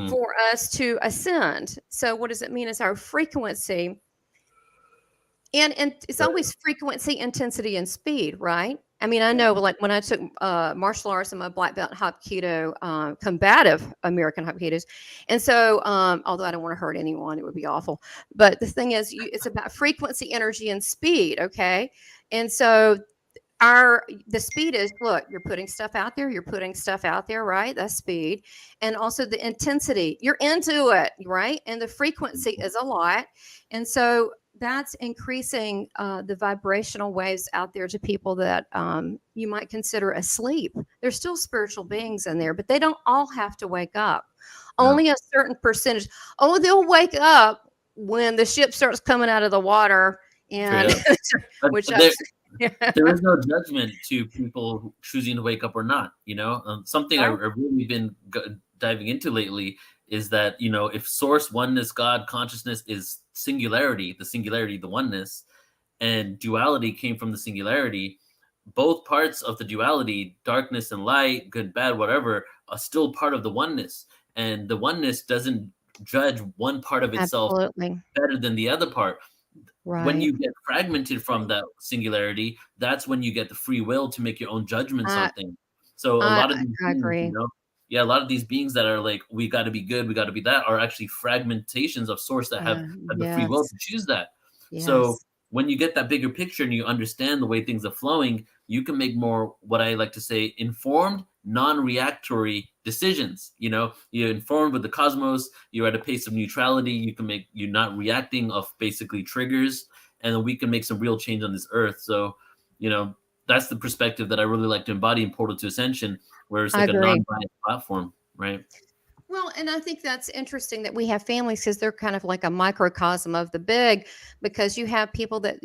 for us to ascend. So what does it mean? It's our frequency. And it's always frequency, intensity, and speed, right? I mean, I know like when I took martial arts and my black belt Hapkido, combative American Hapkidos. And so, although I don't want to hurt anyone, it would be awful. But the thing is, it's about frequency, energy, and speed, okay? And so the speed is, look, you're putting stuff out there, right? That's speed. And also the intensity, you're into it, right? And the frequency is a lot. And so that's increasing the vibrational waves out there to people that you might consider asleep. There's still spiritual beings in there, but they don't all have to wake up. No. Only a certain percentage. Oh, they'll wake up when the ship starts coming out of the water. And there is no judgment to people choosing to wake up or not. Something I've really been diving into lately is that, if source, oneness, God, consciousness is singularity, the oneness, and duality came from the singularity, both parts of the duality, darkness and light, good, bad, whatever, are still part of the oneness. And the oneness doesn't judge one part of itself better than the other part. Right. When you get fragmented from that singularity, that's when you get the free will to make your own judgments on things. So a lot of these beings, a lot of these beings that are like, we got to be good, we got to be that, are actually fragmentations of source that have the free will to choose that. Yes. So when you get that bigger picture and you understand the way things are flowing, you can make more, what I like to say, informed, non-reactory decisions. You're informed with the cosmos, you're at a pace of neutrality, you're not reacting of basically triggers, and then we can make some real change on this earth. So, that's the perspective that I really like to embody in Portal to Ascension, where it's like a non-biased platform, right? Well, and I think that's interesting that we have families because they're kind of like a microcosm of the big, because you have people that,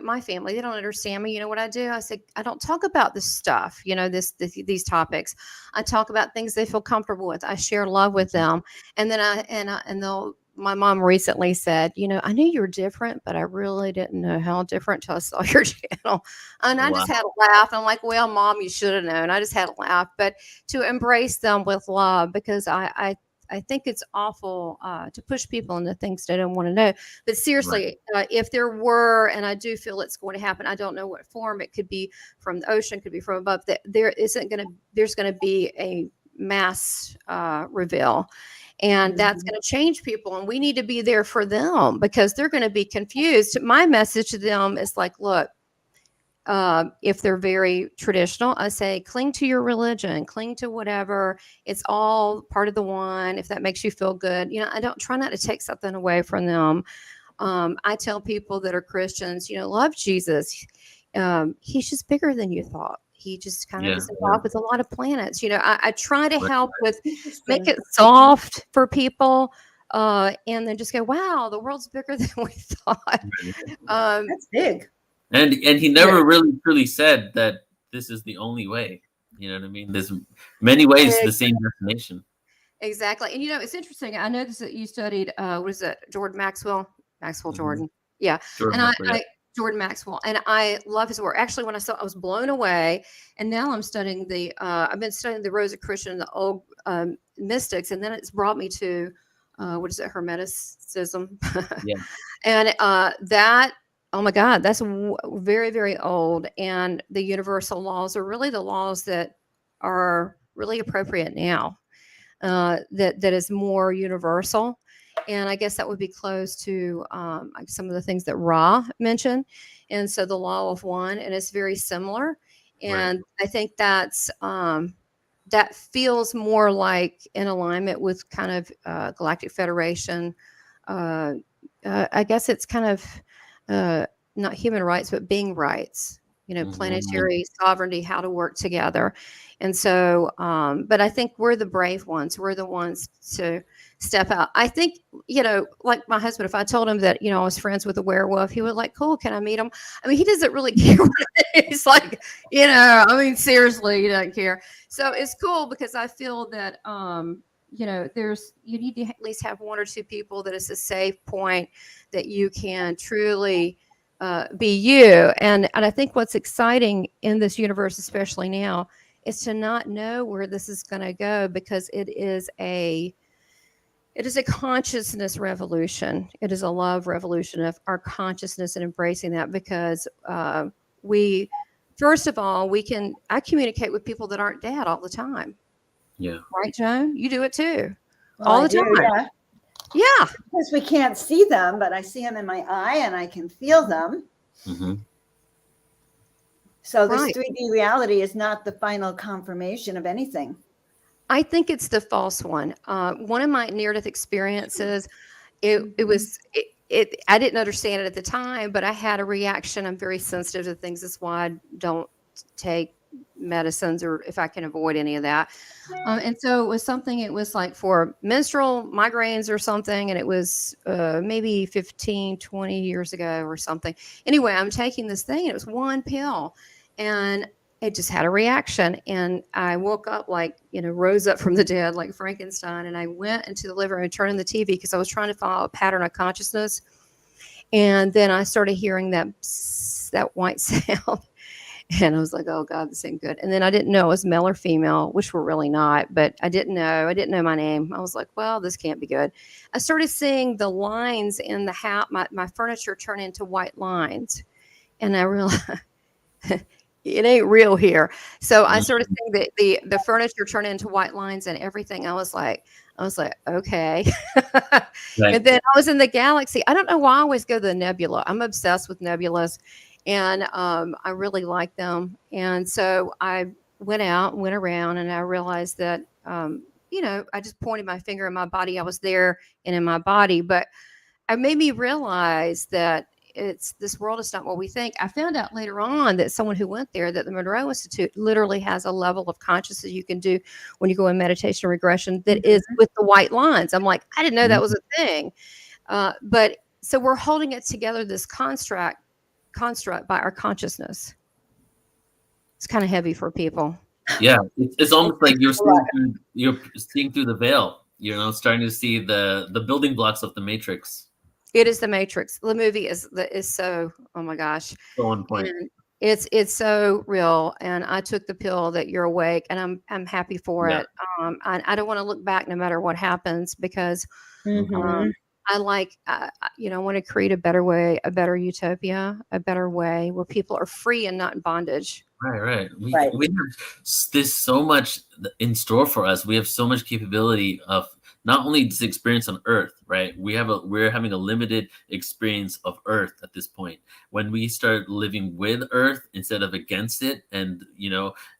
my family, they don't understand me. You know what I do? I say, I don't talk about this stuff, these topics. I talk about things they feel comfortable with. I share love with them. And then my mom recently said, I knew you were different, but I really didn't know how different till I saw your channel. And I just had a laugh. I'm like, well, Mom, you should have known. I just had a laugh. But to embrace them with love, because I think it's awful to push people into things they don't want to know. But seriously, if there were, and I do feel it's going to happen, I don't know what form. It could be from the ocean, could be from above. There's going to be a mass reveal. And that's going to change people. And we need to be there for them because they're going to be confused. My message to them is like, look, if they're very traditional, I say, cling to your religion, cling to whatever. It's all part of the one. If that makes you feel good, I don't try not to take something away from them. I tell people that are Christians, love Jesus. He's just bigger than you thought. He just kind of is involved with a lot of planets. I try to help with make it soft for people, and then just go, wow, the world's bigger than we thought. That's big. And he never really truly said that this is the only way. You know what I mean? There's many ways to the same destination. Exactly. And it's interesting. I noticed that you studied what is it, Jordan Maxwell? Jordan. Yeah. Jordan and Maxwell, Jordan Maxwell. And I love his work. Actually, when I was blown away. And now I'm studying I've been studying the Rosicrucian and the old mystics. And then it's brought me to, what is it, Hermeticism. Yeah. And that, oh my God, that's very, very old. And the universal laws are really the laws that are really appropriate now. That is more universal. And I guess that would be close to some of the things that Ra mentioned. And so the law of one, and it's very similar. And I think that's that feels more like in alignment with kind of Galactic Federation. I guess it's kind of not human rights, but being rights, planetary sovereignty, how to work together. And so, but I think we're the brave ones. We're the ones to step out. I think, like my husband, if I told him that, I was friends with a werewolf, he would like, cool, can I meet him? I mean, he doesn't really care. He's like, seriously, he doesn't care. So it's cool because I feel that, you need to at least have one or two people that is a safe point that you can truly be you. And I think what's exciting in this universe, especially now, is to not know where this is going to go because it is a consciousness revolution. It is a love revolution of our consciousness and embracing that because first of all, I communicate with people that aren't dead all the time. Yeah. Right, Joan? You do it too. Well, all the time. Yeah. Yeah. Because we can't see them, but I see them in my eye and I can feel them. Mm-hmm. So this 3D reality is not the final confirmation of anything. I think it's the false one. One of my near-death experiences, I didn't understand it at the time, but I had a reaction. I'm very sensitive to things. That's why I don't take medicines or if I can avoid any of that. And so it was like for menstrual migraines or something. And it was maybe 15, 20 years ago or something. Anyway, I'm taking this thing and it was one pill and it just had a reaction. And I woke up rose up from the dead like Frankenstein. And I went into the living room and turned on the TV because I was trying to follow a pattern of consciousness. And then I started hearing that white sound. And I was like, oh God, this ain't good. And then I didn't know it was male or female, which were really not, but I didn't know my name. I was like, well, this can't be good. I started seeing the lines in the house, my furniture turn into white lines. And I realized it ain't real here. So I started seeing the furniture turn into white lines and everything. I was like, okay. Right. And then I was in the galaxy. I don't know why I always go to the nebula. I'm obsessed with nebulas. And I really like them. And so I went around and I realized that, I just pointed my finger in my body. I was there and in my body. But it made me realize that this world is not what we think. I found out later on that someone who went there, that the Monroe Institute literally has a level of consciousness you can do when you go in meditation regression that is with the white lines. I'm like, I didn't know that was a thing. But so we're holding it together, this construct by our consciousness. It's kind of heavy for people. Yeah, it's almost like you're seeing through the veil. Starting to see the building blocks of the Matrix. It is the Matrix. The movie is so, oh my gosh, so on point. And it's so real. And I took the pill that you're awake, and I'm happy for it. I don't want to look back no matter what happens because. I want to create a better way, a better utopia, a better way where people are free and not in bondage. Right. We have there's so much in store for us. We have so much capability of not only this experience on Earth, right? We're having a limited experience of Earth at this point. When we start living with Earth instead of against it, and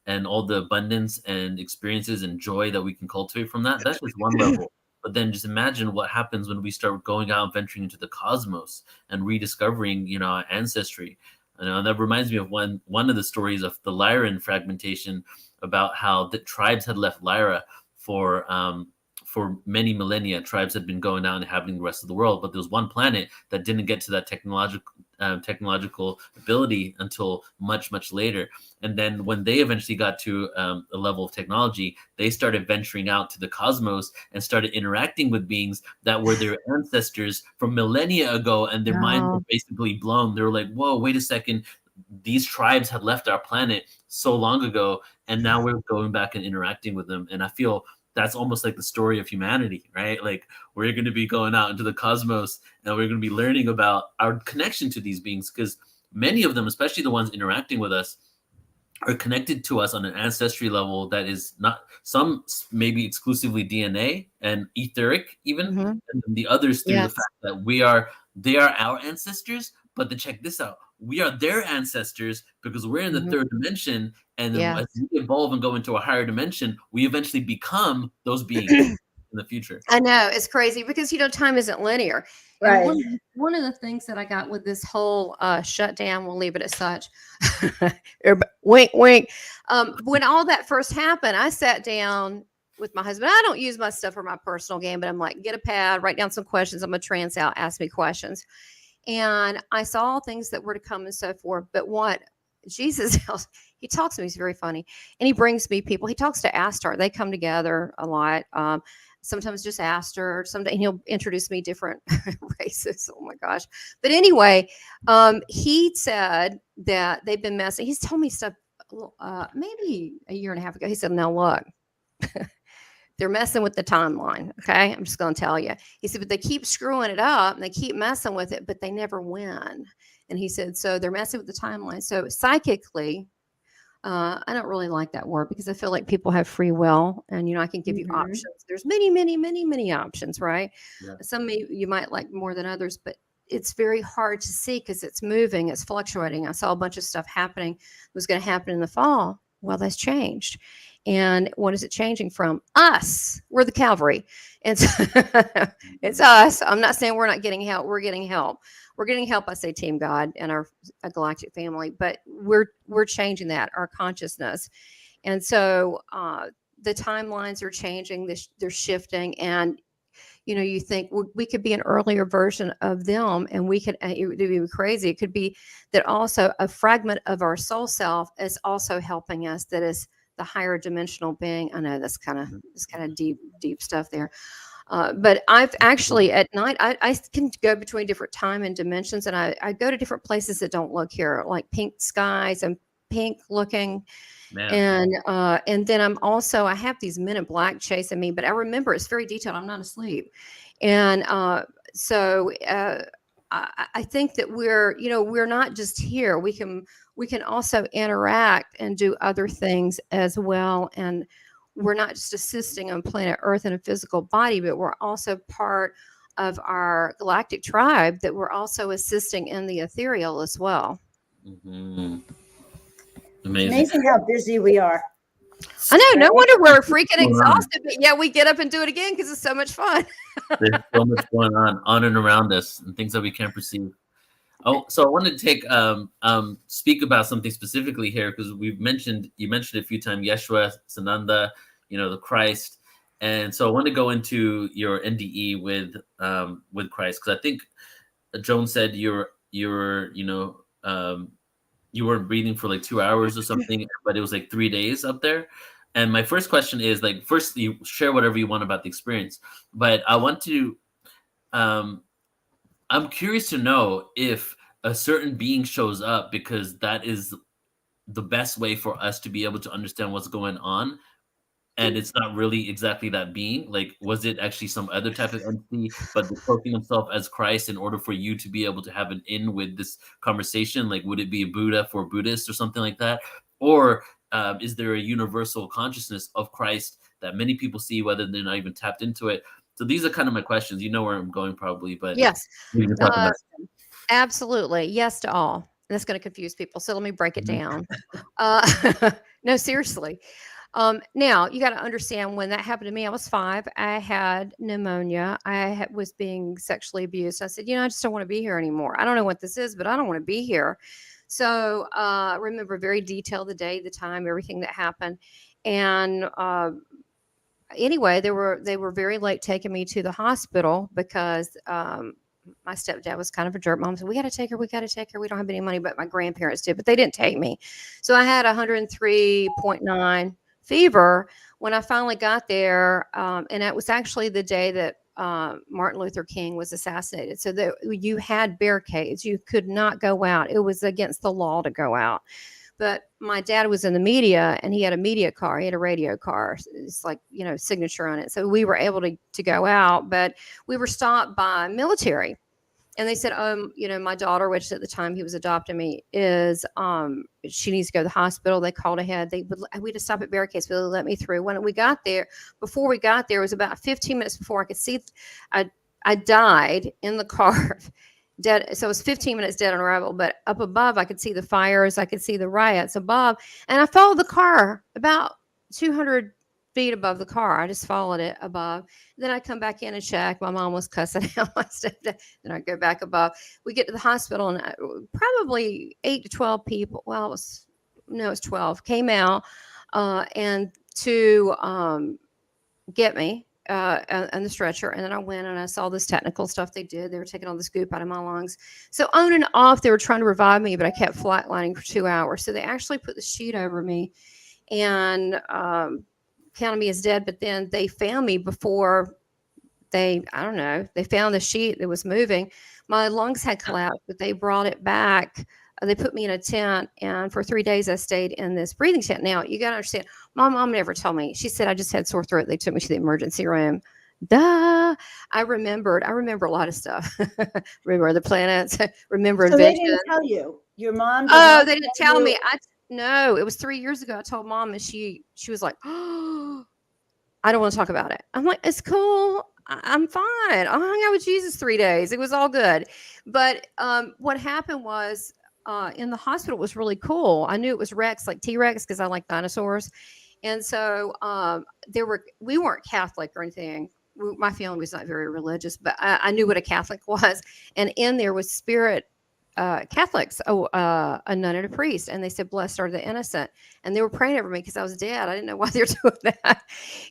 and all the abundance and experiences and joy that we can cultivate from that, that's just one level. But then just imagine what happens when we start going out and venturing into the cosmos and rediscovering, our ancestry. And that reminds me of one of the stories of the Lyran fragmentation, about how the tribes had left Lyra for many millennia. Tribes had been going out and inhabiting the rest of the world, but there was one planet that didn't get to that technological ability until much, much later. And then when they eventually got to a level of technology, they started venturing out to the cosmos and started interacting with beings that were their ancestors from millennia ago, and their minds were basically blown. They were like, whoa, wait a second. These tribes had left our planet so long ago, and now we're going back and interacting with them. And I feel that's almost like the story of humanity, right? Like, we're going to be going out into the cosmos, and we're going to be learning about our connection to these beings, because many of them, especially the ones interacting with us, are connected to us on an ancestry level that is not, some maybe exclusively DNA and etheric even, and then the others through the fact that they are our ancestors. But to check this out, we are their ancestors because we're in the third dimension, and then as we evolve and go into a higher dimension, we eventually become those beings in the future. I know, it's crazy because time isn't linear. Right. And one of the things that I got with this whole shutdown, we'll leave it as such. Wink, wink. When all that first happened, I sat down with my husband. I don't use my stuff for my personal game, but I'm like, get a pad, write down some questions. I'm gonna trance out, ask me questions. And I saw things that were to come and so forth. But what Jesus, he talks to me, he's very funny. And he brings me people. He talks to Astar. They come together a lot. Sometimes just Astar. Someday he'll introduce me different races. Oh my gosh. But anyway, he said that they've been messing. He's told me stuff maybe a year and a half ago. He said, now look. They're messing with the timeline. Okay. I'm just going to tell you. He said, but they keep screwing it up and they keep messing with it, but they never win. And he said, so they're messing with the timeline. So psychically, I don't really like that word because I feel like people have free will, and I can give you options. There's many, many, many, many options, right? Yeah. Some you might like more than others, but it's very hard to see because it's moving, it's fluctuating. I saw a bunch of stuff happening that was going to happen in the fall. Well, that's changed. And what is it changing from? Us. We're the cavalry. It's it's us. I'm not saying we're not getting help. We're getting help. We're getting help. I say Team God and our galactic family, but we're changing that, our consciousness. And so the timelines are changing. They're shifting. And you think we could be an earlier version of them, and we could, it would be crazy. It could be that also a fragment of our soul self is also helping us. That is the higher dimensional being. I know that's kind of deep stuff there. But I've actually at night, I can go between different time and dimensions, and I go to different places that don't look here, like pink skies and pink looking. Man. And then I have these men in black chasing me, but I remember it's very detailed. I'm not asleep. And so I think that we're not just here. We can also interact and do other things as well. And we're not just assisting on planet Earth in a physical body, but we're also part of our galactic tribe that we're also assisting in the ethereal as well. Mm-hmm. Amazing how busy we are. I know. No wonder we're freaking exhausted, but yeah, we get up and do it again because it's so much fun. There's so much going on and around us, and things that we can't perceive. Oh, so I wanted to take speak about something specifically here, because you mentioned it a few times, Yeshua, Sananda, the Christ, and so I want to go into your NDE with Christ, because I think Joan said you were breathing for like 2 hours or something, but it was like 3 days up there. And my first question is, like, first you share whatever you want about the experience, but I want to, I'm curious to know if a certain being shows up because that is the best way for us to be able to understand what's going on. And it's not really exactly that being. Like, was it actually some other type of entity, but cloaking himself as Christ in order for you to be able to have an in with this conversation? Like, would it be a Buddha for Buddhists or something like that? Or is there a universal consciousness of Christ that many people see, whether they're not even tapped into it? So these are kind of my questions. You know where I'm going probably, but Yes. we can talk Uh, about Absolutely. Yes to all. That's going to confuse people. So let me break it Mhm. down. No, seriously. Now you got to understand when that happened to me, I was 5. I had pneumonia. Was being sexually abused. I said, I just don't want to be here anymore. I don't know what this is, but I don't want to be here. So I remember very detailed the day, the time, everything that happened. And anyway, they were very late taking me to the hospital because my stepdad was kind of a jerk. Mom said, "We got to take her. We got to take her. We don't have any money," but my grandparents did, but they didn't take me. So I had 103.9 fever when I finally got there, and it was actually the day that Martin Luther King was assassinated. So that you had barricades, you could not go out. It was against the law to go out. But my dad was in the media and he had a media car. He had a radio car. It's like, signature on it. So we were able to go out, but we were stopped by military. And they said, my daughter, which at the time he was adopting me, she needs to go to the hospital. They called ahead. We had to stop at barricades. They let me through. When we got there, before we got there, it was about 15 minutes before I could see. I died in the car. Dead. So it was 15 minutes dead on arrival, but up above, I could see the fires. I could see the riots above. And I followed the car about 200 feet above the car. I just followed it above. Then I come back in and check. My mom was cussing out my stepdad. Then I go back above. We get to the hospital and probably 8 to 12 people. Well, it was 12 came out and to get me on the stretcher. And then I went and I saw this technical stuff they did. They were taking all the goop out of my lungs. So on and off, they were trying to revive me, but I kept flatlining for 2 hours. So they actually put the sheet over me and counted me as dead. But then they found me before they found the sheet that was moving. My lungs had collapsed, but they brought it back. They put me in a tent, and for 3 days I stayed in this breathing tent. Now you got to understand, my mom never told me. She said I just had sore throat. They took me to the emergency room. Duh. I remember a lot of stuff. Remember the planets. Remember So they invention. didn't tell you. Your mom. Oh, they didn't tell you. me. No, it was 3 years ago. I told mom, and she was like, "Oh, I don't want to talk about it." I'm like, "It's cool. I'm fine. I hung out with Jesus 3 days. It was all good." But what happened was in the hospital was really cool. I knew it was Rex, like T-Rex, because I like dinosaurs. And so we weren't Catholic or anything. My family was not very religious, but I knew what a Catholic was. And in there was spirit Catholics, a nun and a priest, and they said, "Blessed are the innocent," and they were praying over me because I was dead. I didn't know why they were doing that,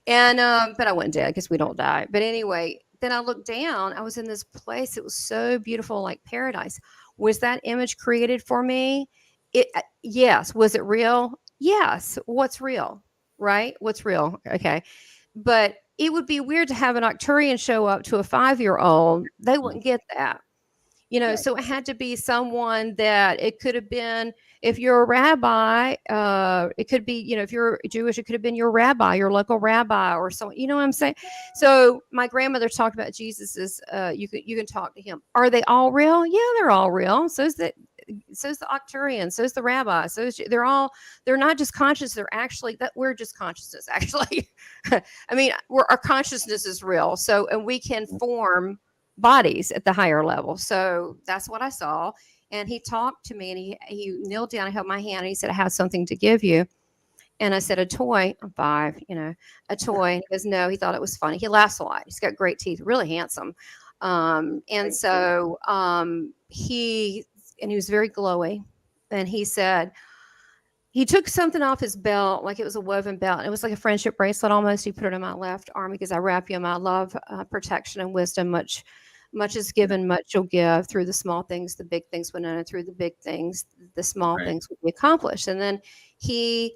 and but I wasn't dead because we don't die. But anyway, then I looked down. I was in this place. It was so beautiful, like paradise. Was that image created for me? Yes. Was it real? Yes. What's real? Right? What's real? Okay, but it would be weird to have an Arcturian show up to a 5-year-old. They wouldn't get that. Right. So it had to be someone that it could have been, if you're a rabbi, it could be, if you're Jewish, it could have been your rabbi, your local rabbi or someone, you know what I'm saying? So my grandmother talked about Jesus as, you can talk to him. Are they all real? Yeah, they're all real. So's the Octurian, so's the rabbi. They're not just conscious. They're actually we're just consciousness. Actually, I mean, our consciousness is real. So, and we can form bodies at the higher level. So that's what I saw. And he talked to me and he kneeled down and held my hand and he said, "I have something to give you." And I said, "A toy." I'm 5, a toy. And he goes, "No," he thought it was funny. He laughs a lot. He's got great teeth, really handsome. And so he was very glowy. And he said, he took something off his belt, like it was a woven belt. It was like a friendship bracelet almost. He put it in my left arm because I wrap you in my love, protection, and wisdom. Much is given, much you'll give. Through the small things, the big things will know. Through the big things, the small things will be accomplished. And then he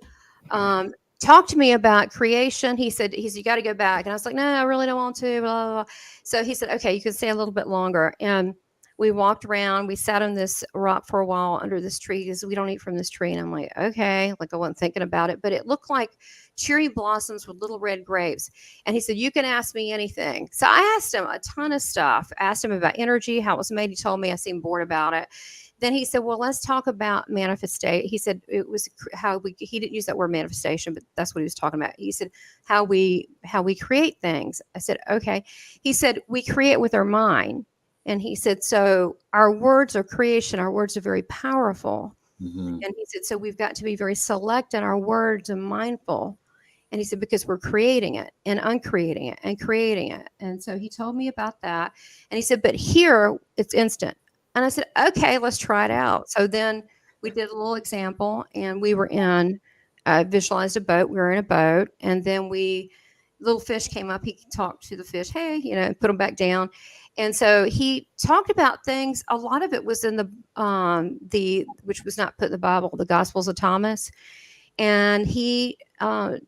talked to me about creation. He said, "You got to go back." And I was like, "No, I really don't want to." Blah, blah, blah. So he said, "Okay, you can stay a little bit longer." And we walked around. We sat on this rock for a while under this tree because we don't eat from this tree. And I'm like, okay, like I wasn't thinking about it, but it looked like cherry blossoms with little red grapes. And he said, you can ask me anything. So I asked him a ton of stuff, asked him about energy, how it was made. He told me I seemed bored about it. Then he said, well, let's talk about manifestation. He said it was he didn't use that word manifestation, but that's what he was talking about. He said, how we create things. I said, okay. He said, we create with our mind. And he said, so our words are creation. Our words are very powerful. Mm-hmm. And he said, so we've got to be very select in our words and mindful. And he said, because we're creating it and uncreating it and creating it. And so he told me about that. And he said, but here it's instant. And I said, okay, let's try it out. So then we did a little example, and we were visualized a boat. We were in a boat, and then little fish came up. He talked to the fish, hey, put them back down. And so he talked about things. A lot of it was in which was not put in the Bible, the Gospels of Thomas. And he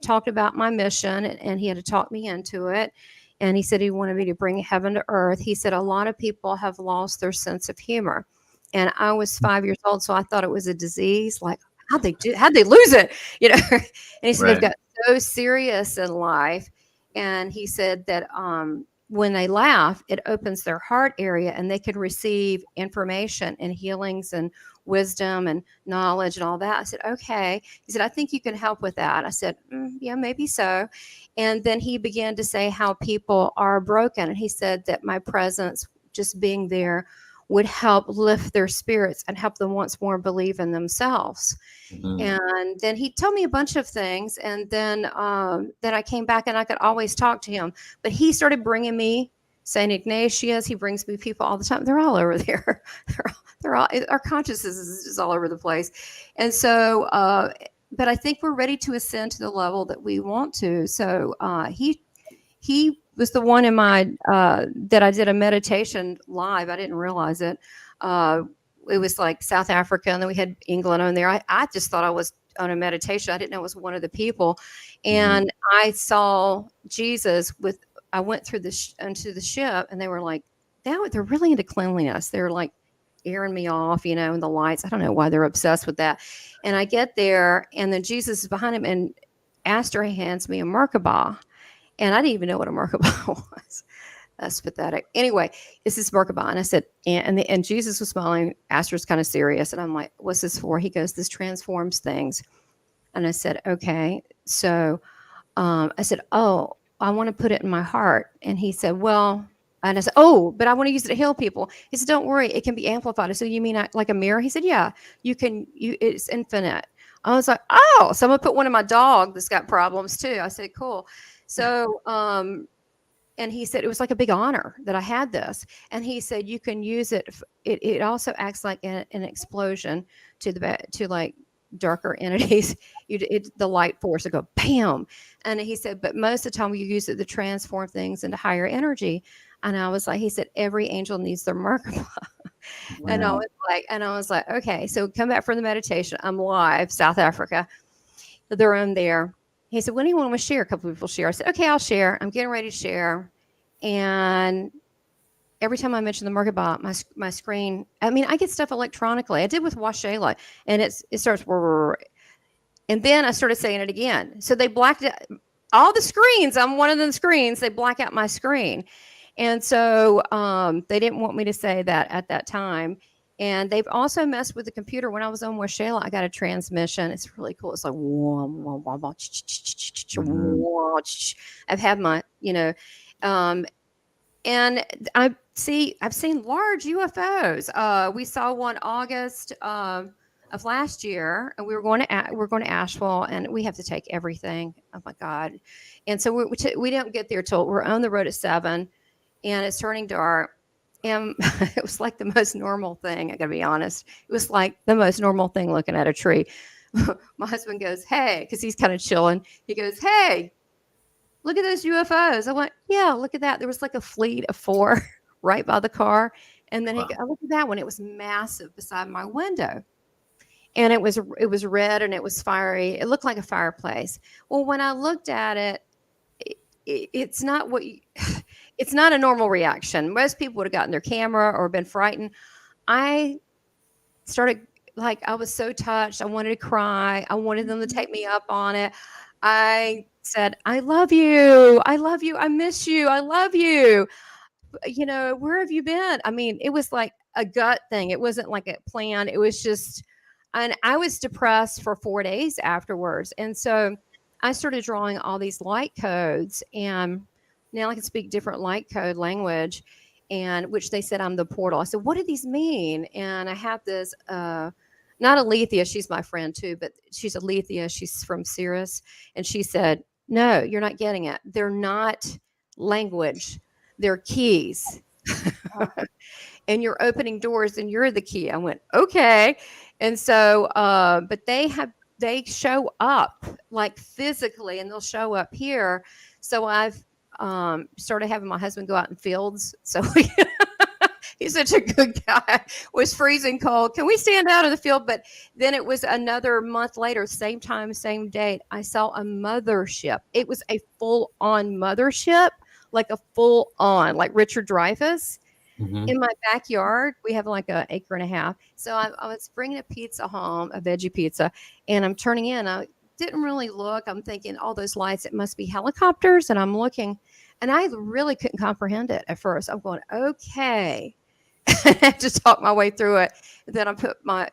talked about my mission, and he had to talk me into it. And he said he wanted me to bring heaven to earth. He said a lot of people have lost their sense of humor. And I was 5 years old, so I thought it was a disease. Like, how'd they lose it? And he said they've got so serious in life. And he said that when they laugh, it opens their heart area, and they can receive information and healings and wisdom and knowledge and all that. I said, okay. He said, I think you can help with that. I said, yeah, maybe so. And then he began to say how people are broken. And he said that my presence, just being there, would help lift their spirits and help them once more believe in themselves. Mm-hmm. And then he told me a bunch of things. And then I came back, and I could always talk to him. But he started bringing me St. Ignatius. He brings me people all the time. They're all over there. They're all, our consciousness is all over the place. And so, but I think we're ready to ascend to the level that we want to. So he was the one in my, that I did a meditation live. I didn't realize it. It was like South Africa, and then we had England on there. I just thought I was on a meditation. I didn't know it was one of the people. And I saw Jesus I went through onto the ship, and they were like, they're really into cleanliness. They're like airing me off, and the lights. I don't know why they're obsessed with that. And I get there, and then Jesus is behind him, and Astor hands me a Merkabah. And I didn't even know what a Merkabah was. That's pathetic. Anyway, this is Merkabah. And I said, and Jesus was smiling. Astor's kind of serious. And I'm like, what's this for? He goes, this transforms things. And I said, okay. So I said, oh, I want to put it in my heart. And he said, well, and I said, oh, but I want to use it to heal people. He said, don't worry, it can be amplified. So you mean like a mirror? He said, yeah, it's infinite. I was like, oh, so I'm going to put one in my dog that's got problems too. I said, cool. So, and he said, it was like a big honor that I had this. And he said, you can use it. It also acts like an explosion to like darker entities. The light force will go bam. And he said, but most of the time you use it to transform things into higher energy. And I was like, he said, every angel needs their Merkabah. Wow. And I was like, okay, so come back from the meditation. I'm live, South Africa. They're on there. He said, when do you want to share? A couple of people share. I said, okay, I'll share. I'm getting ready to share. And every time I mention the Merkabah, my screen, I mean, I get stuff electronically. I did with Washayla, and it starts, and then I started saying it again. So they blacked out all the screens. I'm one of the screens. They black out my screen. And so they didn't want me to say that at that time. And they've also messed with the computer. When I was on Washayla, I got a transmission. It's really cool. It's like, I've had my, and I've seen large UFOs. We saw one August of last year, and we're going to Asheville, and we have to take everything. Oh my God! And so we don't get there till we're on the road at 7, and it's turning dark. And it was like the most normal thing. I gotta be honest. It was like the most normal thing looking at a tree. My husband goes, hey, because he's kind of chilling. He goes, hey, look at those UFOs. I went, yeah, look at that. There was like a fleet of 4 right by the car. And then I looked at that one. It was massive beside my window. And it was red, and it was fiery. It looked like a fireplace. Well, when I looked at it, it's not what it's not a normal reaction. Most people would have gotten their camera or been frightened. I started, like, I was so touched. I wanted to cry. I wanted them to take me up on it. I said, I love you. I love you. I miss you. I love you. Where have you been? I mean, it was like a gut thing. It wasn't like a plan. It was just, and I was depressed for 4 days afterwards. And so I started drawing all these light codes, and now I can speak different light code language, and which they said I'm the portal. I said, what do these mean? And I have this, not Alethea, she's my friend too, but she's Alethea. She's from Cirrus. And she said, no, you're not getting it. They're not language. They're keys. And you're opening doors and you're the key. I went, okay. And so, but they show up like physically, and they'll show up here. So I've started having my husband go out in fields. So he's such a good guy. It was freezing cold. Can we stand out in the field? But then it was another month later, same time, same date. I saw a mothership. It was a full-on mothership, like a full-on, like Richard Dreyfuss. Mm-hmm. In my backyard, we have like an acre and a half. So I was bringing a pizza home, a veggie pizza, and I'm turning in. I didn't really look. I'm thinking, all those lights, it must be helicopters. And I'm looking, and I really couldn't comprehend it at first. I'm going, okay. I had to talk my way through it. Then I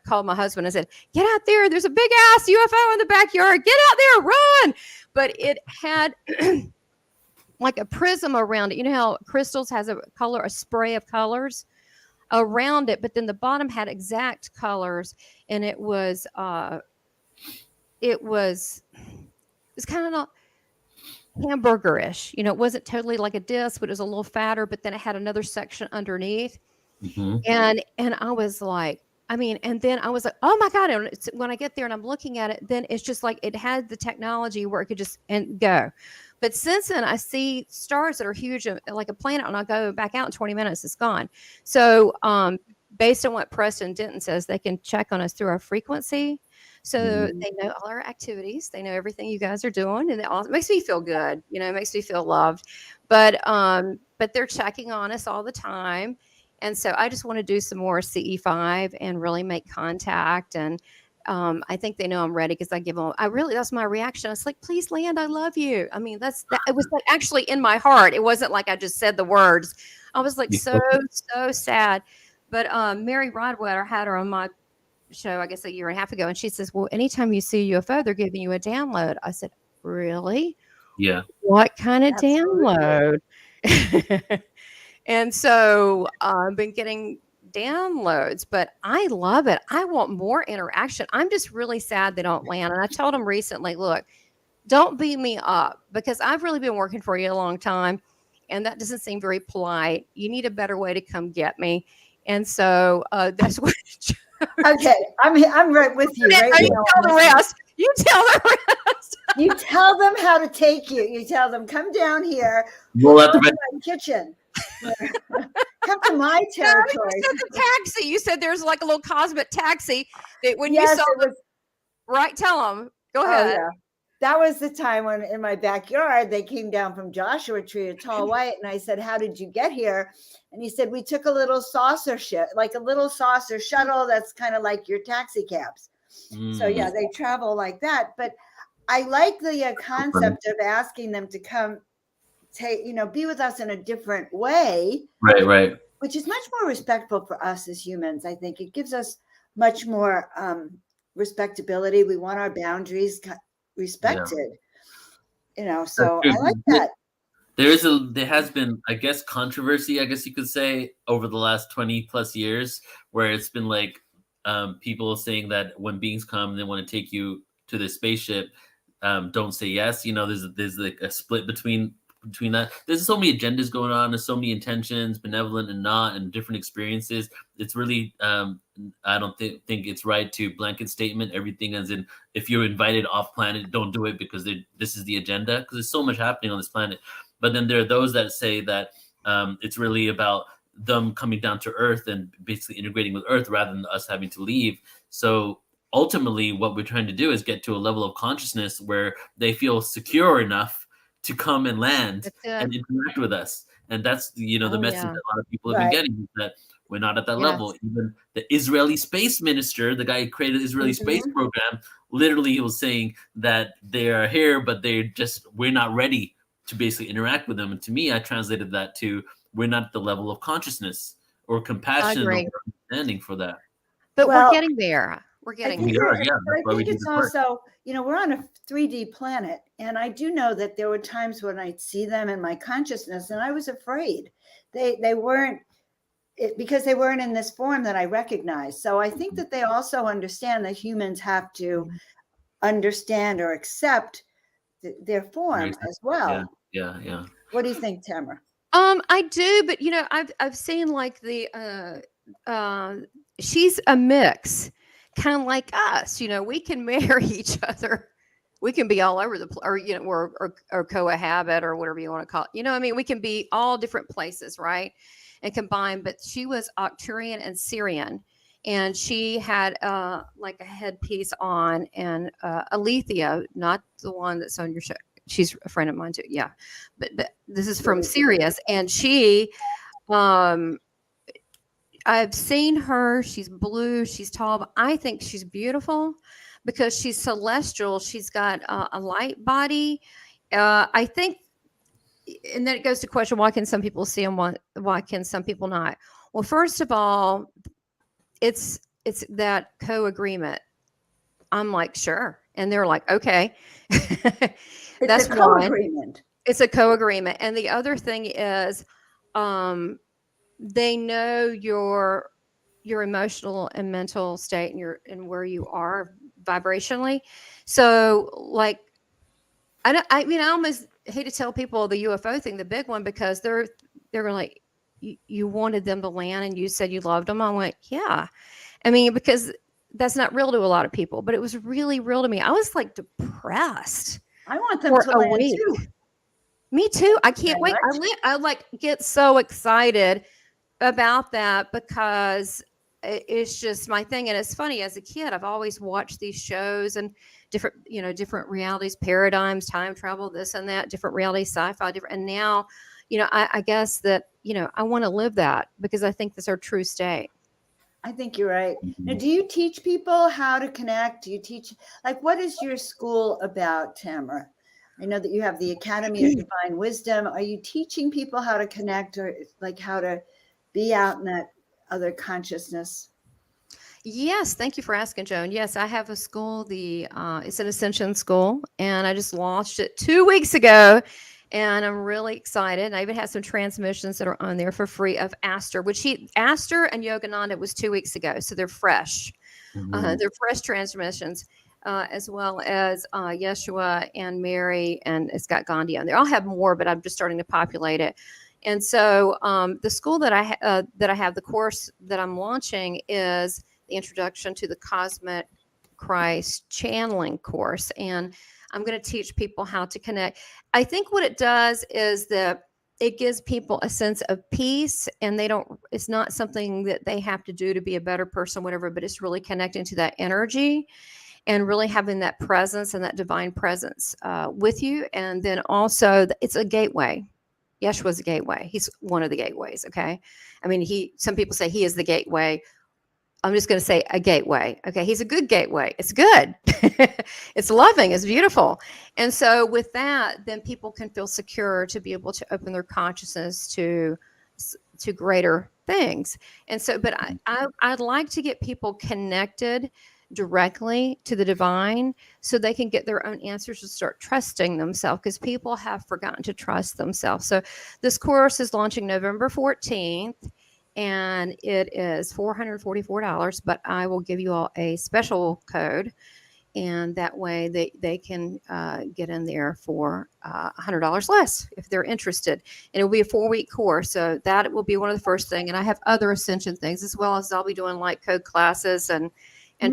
called my husband and said, get out there. There's a big ass UFO in the backyard. Get out there, run. But it had like a prism around it. You know how crystals has a spray of colors around it, but then the bottom had exact colors, and it was kind of hamburgerish. It wasn't totally like a disc, but it was a little fatter, but then it had another section underneath. Mm-hmm. And I was like, and then I was like, oh my God. And when I get there and I'm looking at it, then it's just like it had the technology where it could just go. But since then, I see stars that are huge, like a planet, and I'll go back out in 20 minutes, it's gone. So based on what Preston Denton says, they can check on us through our frequency. So they know all our activities. They know everything you guys are doing. And it makes me feel good. It makes me feel loved. But they're checking on us all the time. And so I just want to do some more CE5 and really make contact. And I think they know I'm ready, because I give them, that's my reaction. It's like, please land, I love you. It was like actually in my heart. It wasn't like I just said the words. I was like, so sad. But Mary Rodwetter had her on my show, I guess a year and a half ago. And she says, well, anytime you see a UFO, they're giving you a download. I said, really? Yeah. What kind of download? And so I've been getting downloads, but I love it. I want more interaction. I'm just really sad they don't land. And I told them recently, look, don't beat me up, because I've really been working for you a long time, and that doesn't seem very polite. You need a better way to come get me. And so that's what. Okay, I'm right with you. Right, you tell the rest. You tell the rest. You tell them how to take you. You tell them, come down here. Roll out the my kitchen. Come to my territory. No, you said the taxi. You said there's like a little cosmic taxi that when yes, you saw them, right? Tell them. Go ahead. Yeah. That was the time when in my backyard, they came down from Joshua Tree, a tall white. And I said, how did you get here? And he said, we took a little saucer like a little saucer shuttle. That's kind of like your taxi cabs. So yeah, they travel like that. But I like the concept of asking them to come be with us in a different way. Right. Which is much more respectful for us as humans. I think it gives us much more respectability. We want our boundaries respected. So I like that. There has been, I guess, controversy, I guess you could say, over the last 20 plus years, where it's been like people saying that when beings come, they want to take you to the spaceship, don't say yes. There's like a split between that. There's so many agendas going on. There's so many intentions, benevolent and not, and different experiences. It's really, I don't think it's right to blanket statement everything as in, if you're invited off planet, don't do it because this is the agenda, because there's so much happening on this planet. But then there are those that say that it's really about them coming down to Earth and basically integrating with Earth rather than us having to leave. So ultimately, what we're trying to do is get to a level of consciousness where they feel secure enough to come and land and interact with us. And that's the Oh, message yeah. that a lot of people have been Right. getting, is that we're not at that level. Yes. Even the Israeli space minister, the guy who created the Israeli space Mhm. program, literally he was saying that they are here, but we're not ready to basically interact with them. And to me, I translated that to, we're not at the level of consciousness or I compassion or agree. understanding for that. But we're Well, getting there. We're I getting think We there. are, you're, yeah. but That's I why we think do it's this work. also, we're on a 3D planet. And I do know that there were times when I'd see them in my consciousness and I was afraid. They weren't, because they weren't in this form that I recognized. So I think that they also understand that humans have to understand or accept their Very form simple. as Yeah, well. yeah, yeah. What do you think, Tamara? I do, but I've seen like the she's a mix, kind of like us. We can marry each other. We can be all over the place, or or cohabit, or whatever you want to call it. I mean, we can be all different places, right? And combine. But she was Arcturian and Syrian, and she had like a headpiece on, and Alethea, not the one that's on your show. She's a friend of mine too. Yeah, but this is from Sirius, and she, um, I've seen her. She's blue. She's tall. But I think she's beautiful because she's celestial. She's got a light body. I think, and then it goes to question: why can some people see them? Why can some people not? Well, first of all, it's that co-agreement. I'm like, sure, and they're like, okay. It's That's a one. co-agreement. It's a co-agreement, and the other thing is, um, they know your emotional and mental state, and where you are vibrationally. So, like, I mean, I almost hate to tell people the UFO thing, the big one, because they're like, you wanted them to land, and you said you loved them. I went, yeah. I mean, because that's not real to a lot of people, but it was really real to me. I was like depressed I want them for to a land week. too. Me too. I can't Very wait. much. I like get so excited about that because it's just my thing. And it's funny, as a kid, I've always watched these shows and different realities, paradigms, time travel, this and that, different realities, sci-fi, different. And now, I guess that, I want to live that because I think that's our true state. I think you're right. Now, Mhm. do you teach people how to connect? Do you teach, like, what is your school about, Tamara? I know that you have the Academy of Divine Wisdom. Are you teaching people how to connect, or like how to be out in that other consciousness? Yes, thank you for asking, Joan. Yes, I have a school. It's an Ascension school, and I just launched it 2 weeks ago, and I'm really excited. I even had some transmissions that are on there for free of Aster, Aster and Yogananda was 2 weeks ago, so they're fresh. Mhm. They're fresh transmissions, as well as Yeshua and Mary, and it's got Gandhi on there. I'll have more, but I'm just starting to populate it. And so the school that I have, the course that I'm launching is the Introduction to the Cosmic Christ Channeling course, and I'm going to teach people how to connect. I think what it does is that it gives people a sense of peace, and it's not something that they have to do to be a better person, whatever, but it's really connecting to that energy and really having that presence and that divine presence with you. And then also it's a gateway. Yeshua's a gateway. He's one of the gateways. Okay. I mean, some people say he is the gateway. I'm just going to say a gateway. Okay. He's a good gateway. It's good. It's loving. It's beautiful. And so with that, then people can feel secure to be able to open their consciousness to greater things. And so, but I'd like to get people connected directly to the divine so they can get their own answers and start trusting themselves, because people have forgotten to trust themselves. So this course is launching November 14th, and it is $444, but I will give you all a special code, and that way they can get in there for $100 less if they're interested. And it will be a 4-week course, so that will be one of the first thing. And I have other ascension things, as well as I'll be doing like code classes and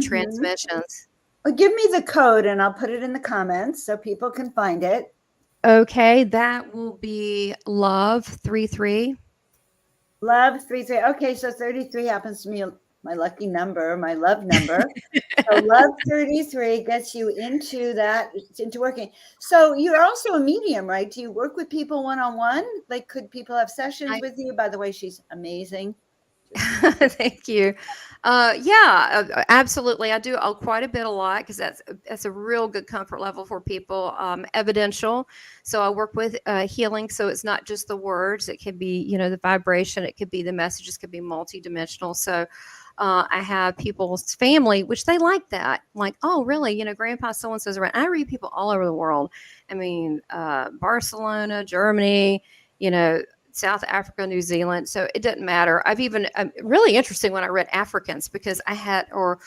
transmissions. Well, give me the code and I'll put it in the comments so people can find it. Okay, that will be love 33. Love 33. Okay, so 33 happens to be my lucky number, my love number. So love 33 gets you into that, into working. So you're also a medium, right? Do you work with people one-on-one? Like, could people have sessions with you? By the way, she's amazing. Thank you. Yeah, absolutely. I do quite a bit a lot because that's a real good comfort level for people. Evidential. So I work with healing. So it's not just the words. It could be, the vibration. It could be the messages. Could be multidimensional. So I have people's family, which they like that. Like, oh, really? Grandpa so and so's around. I read people all over the world. I mean, Barcelona, Germany. South Africa, New Zealand. So it doesn't matter. I've even really interesting when I read Africans because I had or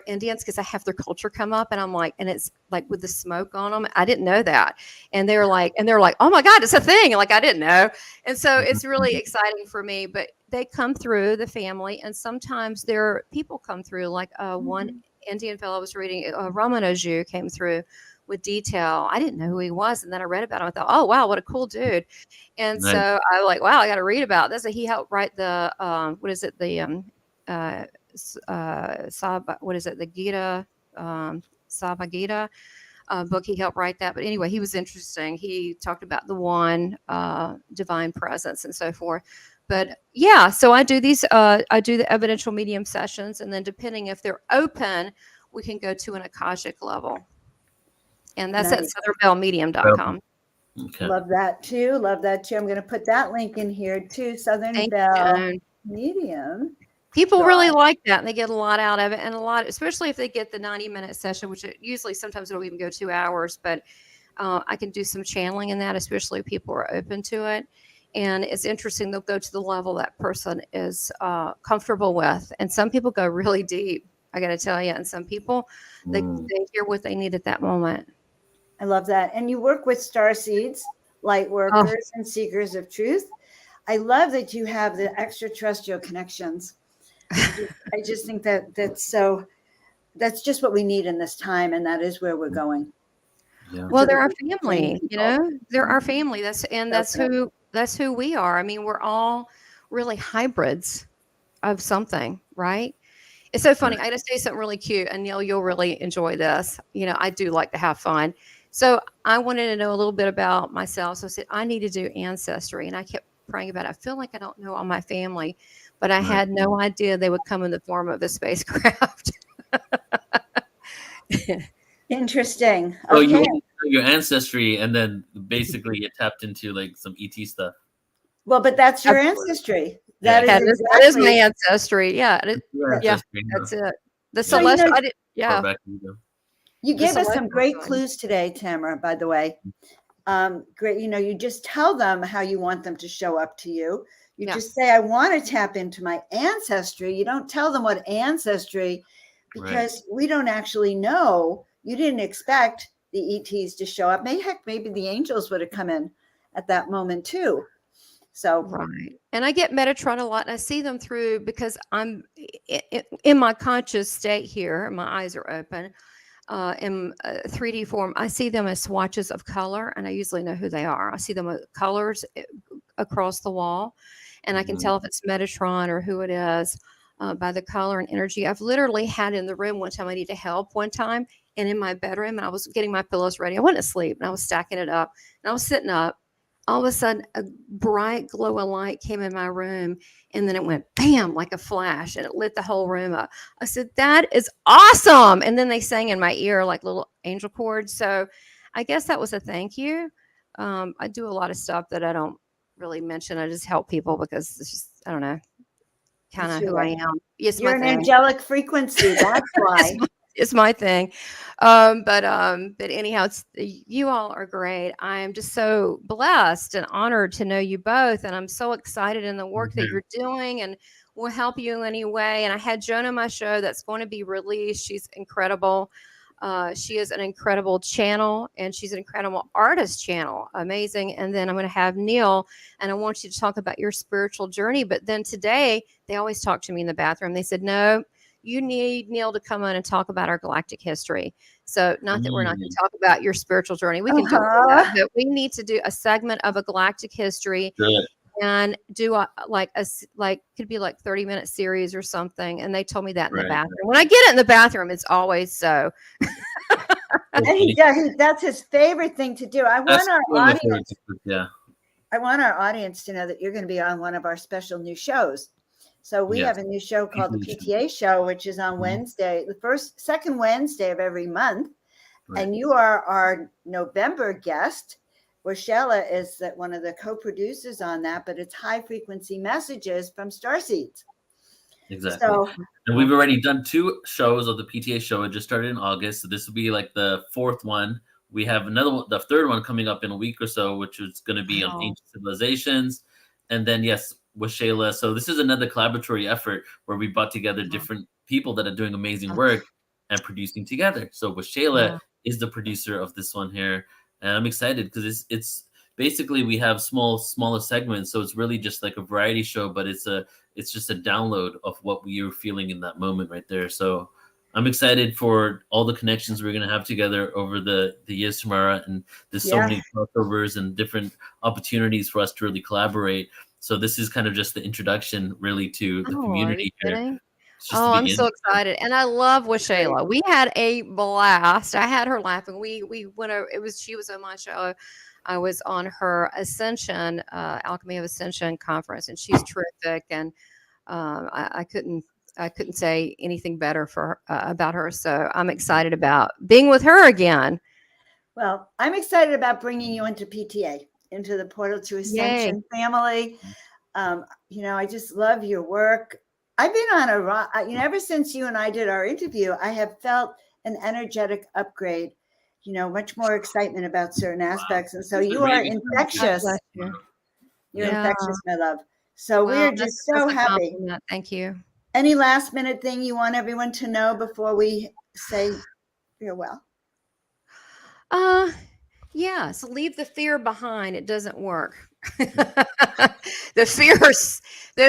Indians because I have their culture come up and I'm like, and it's like with the smoke on them. I didn't know that. And they're like, oh my God, it's a thing. Like I didn't know. And so it's really exciting for me, but they come through the family and sometimes their people come through like one Indian fellow I was reading, Ramanaju came through with detail. I didn't know who he was. And then I read about him. I thought, oh, wow, what a cool dude. And Nice. so I was like, wow, I got to read about this. He helped write the, what is it? The, the Gita, Sava Gita book. He helped write that. But anyway, he was interesting. He talked about the one divine presence and so forth. But yeah, so I do these, I do the evidential medium sessions. And then depending if they're open, we can go to an Akashic level. And that's Nice. at southernbellmedium.com. Okay. Love that too. Love that too. I'm going to put that link in here too. Southern Thank Belle you. Medium. People really like that. And they get a lot out of it. And a lot, especially if they get the 90-minute session, which usually sometimes it'll even go 2 hours. But I can do some channeling in that, especially if people are open to it. And it's interesting. They'll go to the level that person is comfortable with. And some people go really deep, I got to tell you. And some people, they hear what they need at that moment. I love that. And you work with star seeds, light workers, and seekers of truth. I love that you have the extraterrestrial connections. I just think that's just what we need in this time. And that is where we're going. Yeah. Well, they're our family, they're our family. That's who we are. I mean, we're all really hybrids of something, right? It's so funny. I got to say something really cute. And Neil, you'll really enjoy this. I do like to have fun. So I wanted to know a little bit about myself. So I said, I need to do ancestry. And I kept praying about it. I feel like I don't know all my family, but I had no idea they would come in the form of a spacecraft. Interesting. So Okay. you know your ancestry and then basically you tapped into like some ET stuff. Well, but that's your ancestry. Yeah. That is my ancestry. Yeah. That's it. The celestial. You gave us some great clues today, Tamara, by the way. Great. You just tell them how you want them to show up to you. You just say, I want to tap into my ancestry. You don't tell them what ancestry, because we don't actually know. You didn't expect the ETs to show up. Maybe the angels would have come in at that moment too. So right. And I get Metatron a lot and I see them through because I'm in my conscious state here. My eyes are open. In 3D form, I see them as swatches of color, and I usually know who they are. I see them with colors across the wall, and I can tell if it's Metatron or who it is by the color and energy. I've literally had in the room one time I needed help one time, and in my bedroom, and I was getting my pillows ready. I wasn't asleep, and I was stacking it up, and I was sitting up. All of a sudden, a bright glow of light came in my room, and then it went bam, like a flash, and it lit the whole room up. I said, that is awesome. And then they sang in my ear like little angel chords. So I guess that was a thank you. I do a lot of stuff that I don't really mention. I just help people because it's just, I don't know, kind of who I am. Yes, you're an angelic frequency. That's why. It's my thing. But anyhow, you all are great. I am just so blessed and honored to know you both. And I'm so excited in the work that you're doing and we'll help you in any way. And I had Joan on my show that's going to be released. She's incredible. She is an incredible channel and she's an incredible artist channel. Amazing. And then I'm going to have Neil and I want you to talk about your spiritual journey. But then today they always talk to me in the bathroom. They said, no, you need Neil to come on and talk about our galactic history. So not that we're not going to talk about your spiritual journey. We can do that, but we need to do a segment of a galactic history. and do like could be like 30-minute series or something. And they told me that in the Right. bathroom. When I get it in the bathroom, it's always so. And he does. That's his favorite thing to do. I want our audience. Yeah. I want our audience to know that you're going to be on one of our special new shows. So we have a new show called the PTA Show, which is on Wednesday, the second Wednesday of every month. Right. And you are our November guest. Rochella is one of the co-producers on that, but it's high frequency messages from starseeds. Exactly. So, and we've already done 2 shows of the PTA show. It just started in August. So this will be like the 4th one. We have another one, the 3rd one coming up in a week or so, which is going to be on ancient civilizations. And then, yes, with Shayla. So this is another collaboratory effort where we brought together different people that are doing amazing work and producing together. So with Shayla is the producer of this one here. And I'm excited because it's basically we have smaller segments. So it's really just like a variety show, but it's just a download of what we were feeling in that moment right there. So I'm excited for all the connections we're going to have together over the years, Tamara. And there's so many crossovers and different opportunities for us to really collaborate. So this is kind of just the introduction really to the community here. I'm so excited. And I love Shayla. We had a blast. I had her laughing. We went over, she was on my show. I was on her Ascension, Alchemy of Ascension conference, and she's terrific. And I couldn't say anything better for about her. So I'm excited about being with her again. Well, I'm excited about bringing you into PTA, into the Portal to Ascension family. I just love your work. I've been on ever since you and I did our interview, I have felt an energetic upgrade, much more excitement about certain aspects. And so you are infectious. You're infectious, my love. So we're just so happy. Thank you. Any last minute thing you want everyone to know before we say farewell? So leave the fear behind. It doesn't work. The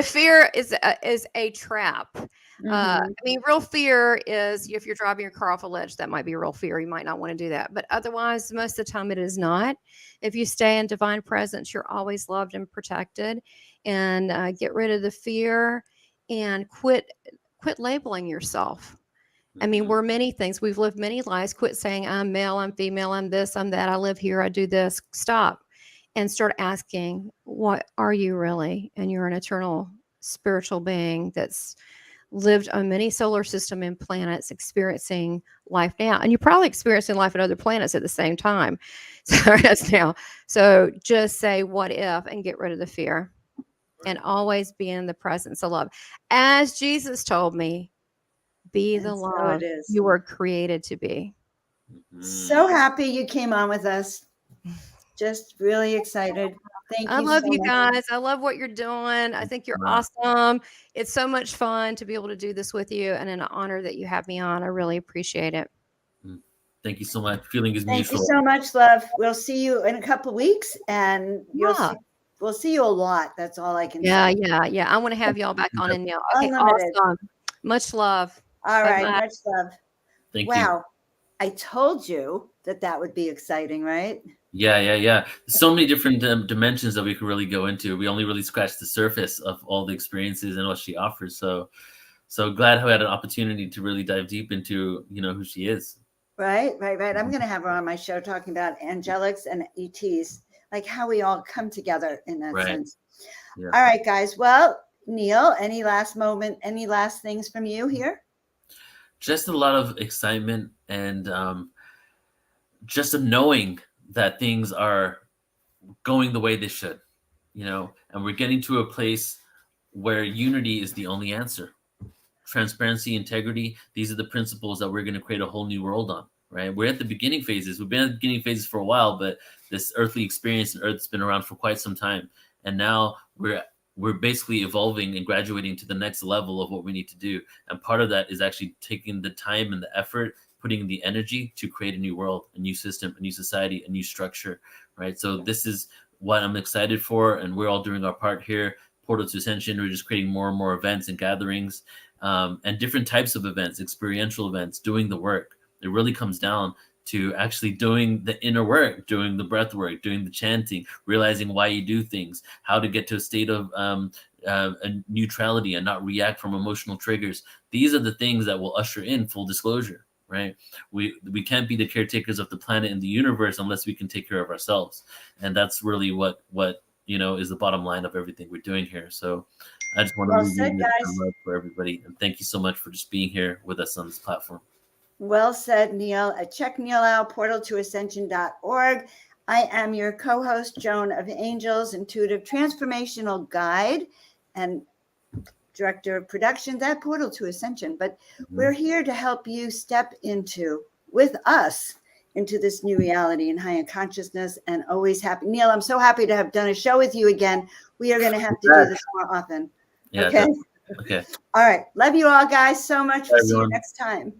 fear is a trap. Real fear is if you're driving your car off a ledge, that might be real fear. You might not want to do that. But otherwise, most of the time it is not. If you stay in divine presence, you're always loved and protected. And get rid of the fear and quit labeling yourself. We're many things. We've lived many lives. Quit saying, I'm male, I'm female, I'm this, I'm that, I live here, I do this. Stop and start asking, what are you really? And you're an eternal spiritual being that's lived on many solar system and planets, experiencing life now. And you're probably experiencing life on other planets at the same time. So just say, what if, and get rid of the fear. And always be in the presence of love. As Jesus told me, be the love you were created to be. So happy you came on with us. Just really excited. Thank you. I love you guys. I love what you're doing. I think you're awesome. It's so much fun to be able to do this with you, and an honor that you have me on. I really appreciate it. Thank you so much. Feeling is mutual. Thank you so much, love. We'll see you in a couple of weeks, and we'll see you a lot. That's all I can say. Yeah. I want to have y'all back on in now. Okay, awesome. Much love. All right, much love. Thank you. Wow. I told you that would be exciting, right? Yeah. So many different dimensions that we could really go into. We only really scratched the surface of all the experiences and what she offers. So glad I had an opportunity to really dive deep into, who she is. Right. I'm going to have her on my show talking about angelics and ETs, like how we all come together in that sense. Yeah. All right, guys. Well, Neil, any last things from you here? Just a lot of excitement and just a knowing that things are going the way they should, and we're getting to a place where unity is the only answer. Transparency, integrity, these are the principles that we're going to create a whole new world on, right? We're at the beginning phases. We've been at the beginning phases for a while, but this earthly experience and Earth's been around for quite some time. And now we're basically evolving and graduating to the next level of what we need to do. And part of that is actually taking the time and the effort, putting in the energy to create a new world, a new system, a new society, a new structure, right? So this is what I'm excited for. And we're all doing our part here. Portal to Ascension, we're just creating more and more events and gatherings and different types of events, experiential events, doing the work. It really comes down to actually doing the inner work, doing the breath work, doing the chanting, realizing why you do things, how to get to a state of a neutrality and not react from emotional triggers. These are the things that will usher in full disclosure, right? We can't be the caretakers of the planet and the universe unless we can take care of ourselves. And that's really what is the bottom line of everything we're doing here. So I just want to Well leave said, you guys. love for everybody. And thank you so much for just being here with us on this platform. Well said, Neil. Check Neil out, portaltoascension.org. I am your co-host, Joan of Angels, intuitive transformational guide and director of productions at Portal to Ascension. But we're here to help you step with us, into this new reality and higher consciousness, and always happy. Neil, I'm so happy to have done a show with you again. We are going to have to do this more often. Yeah, okay. Okay. All right. Love you all, guys, so much. Bye, We'll see you everyone. next time.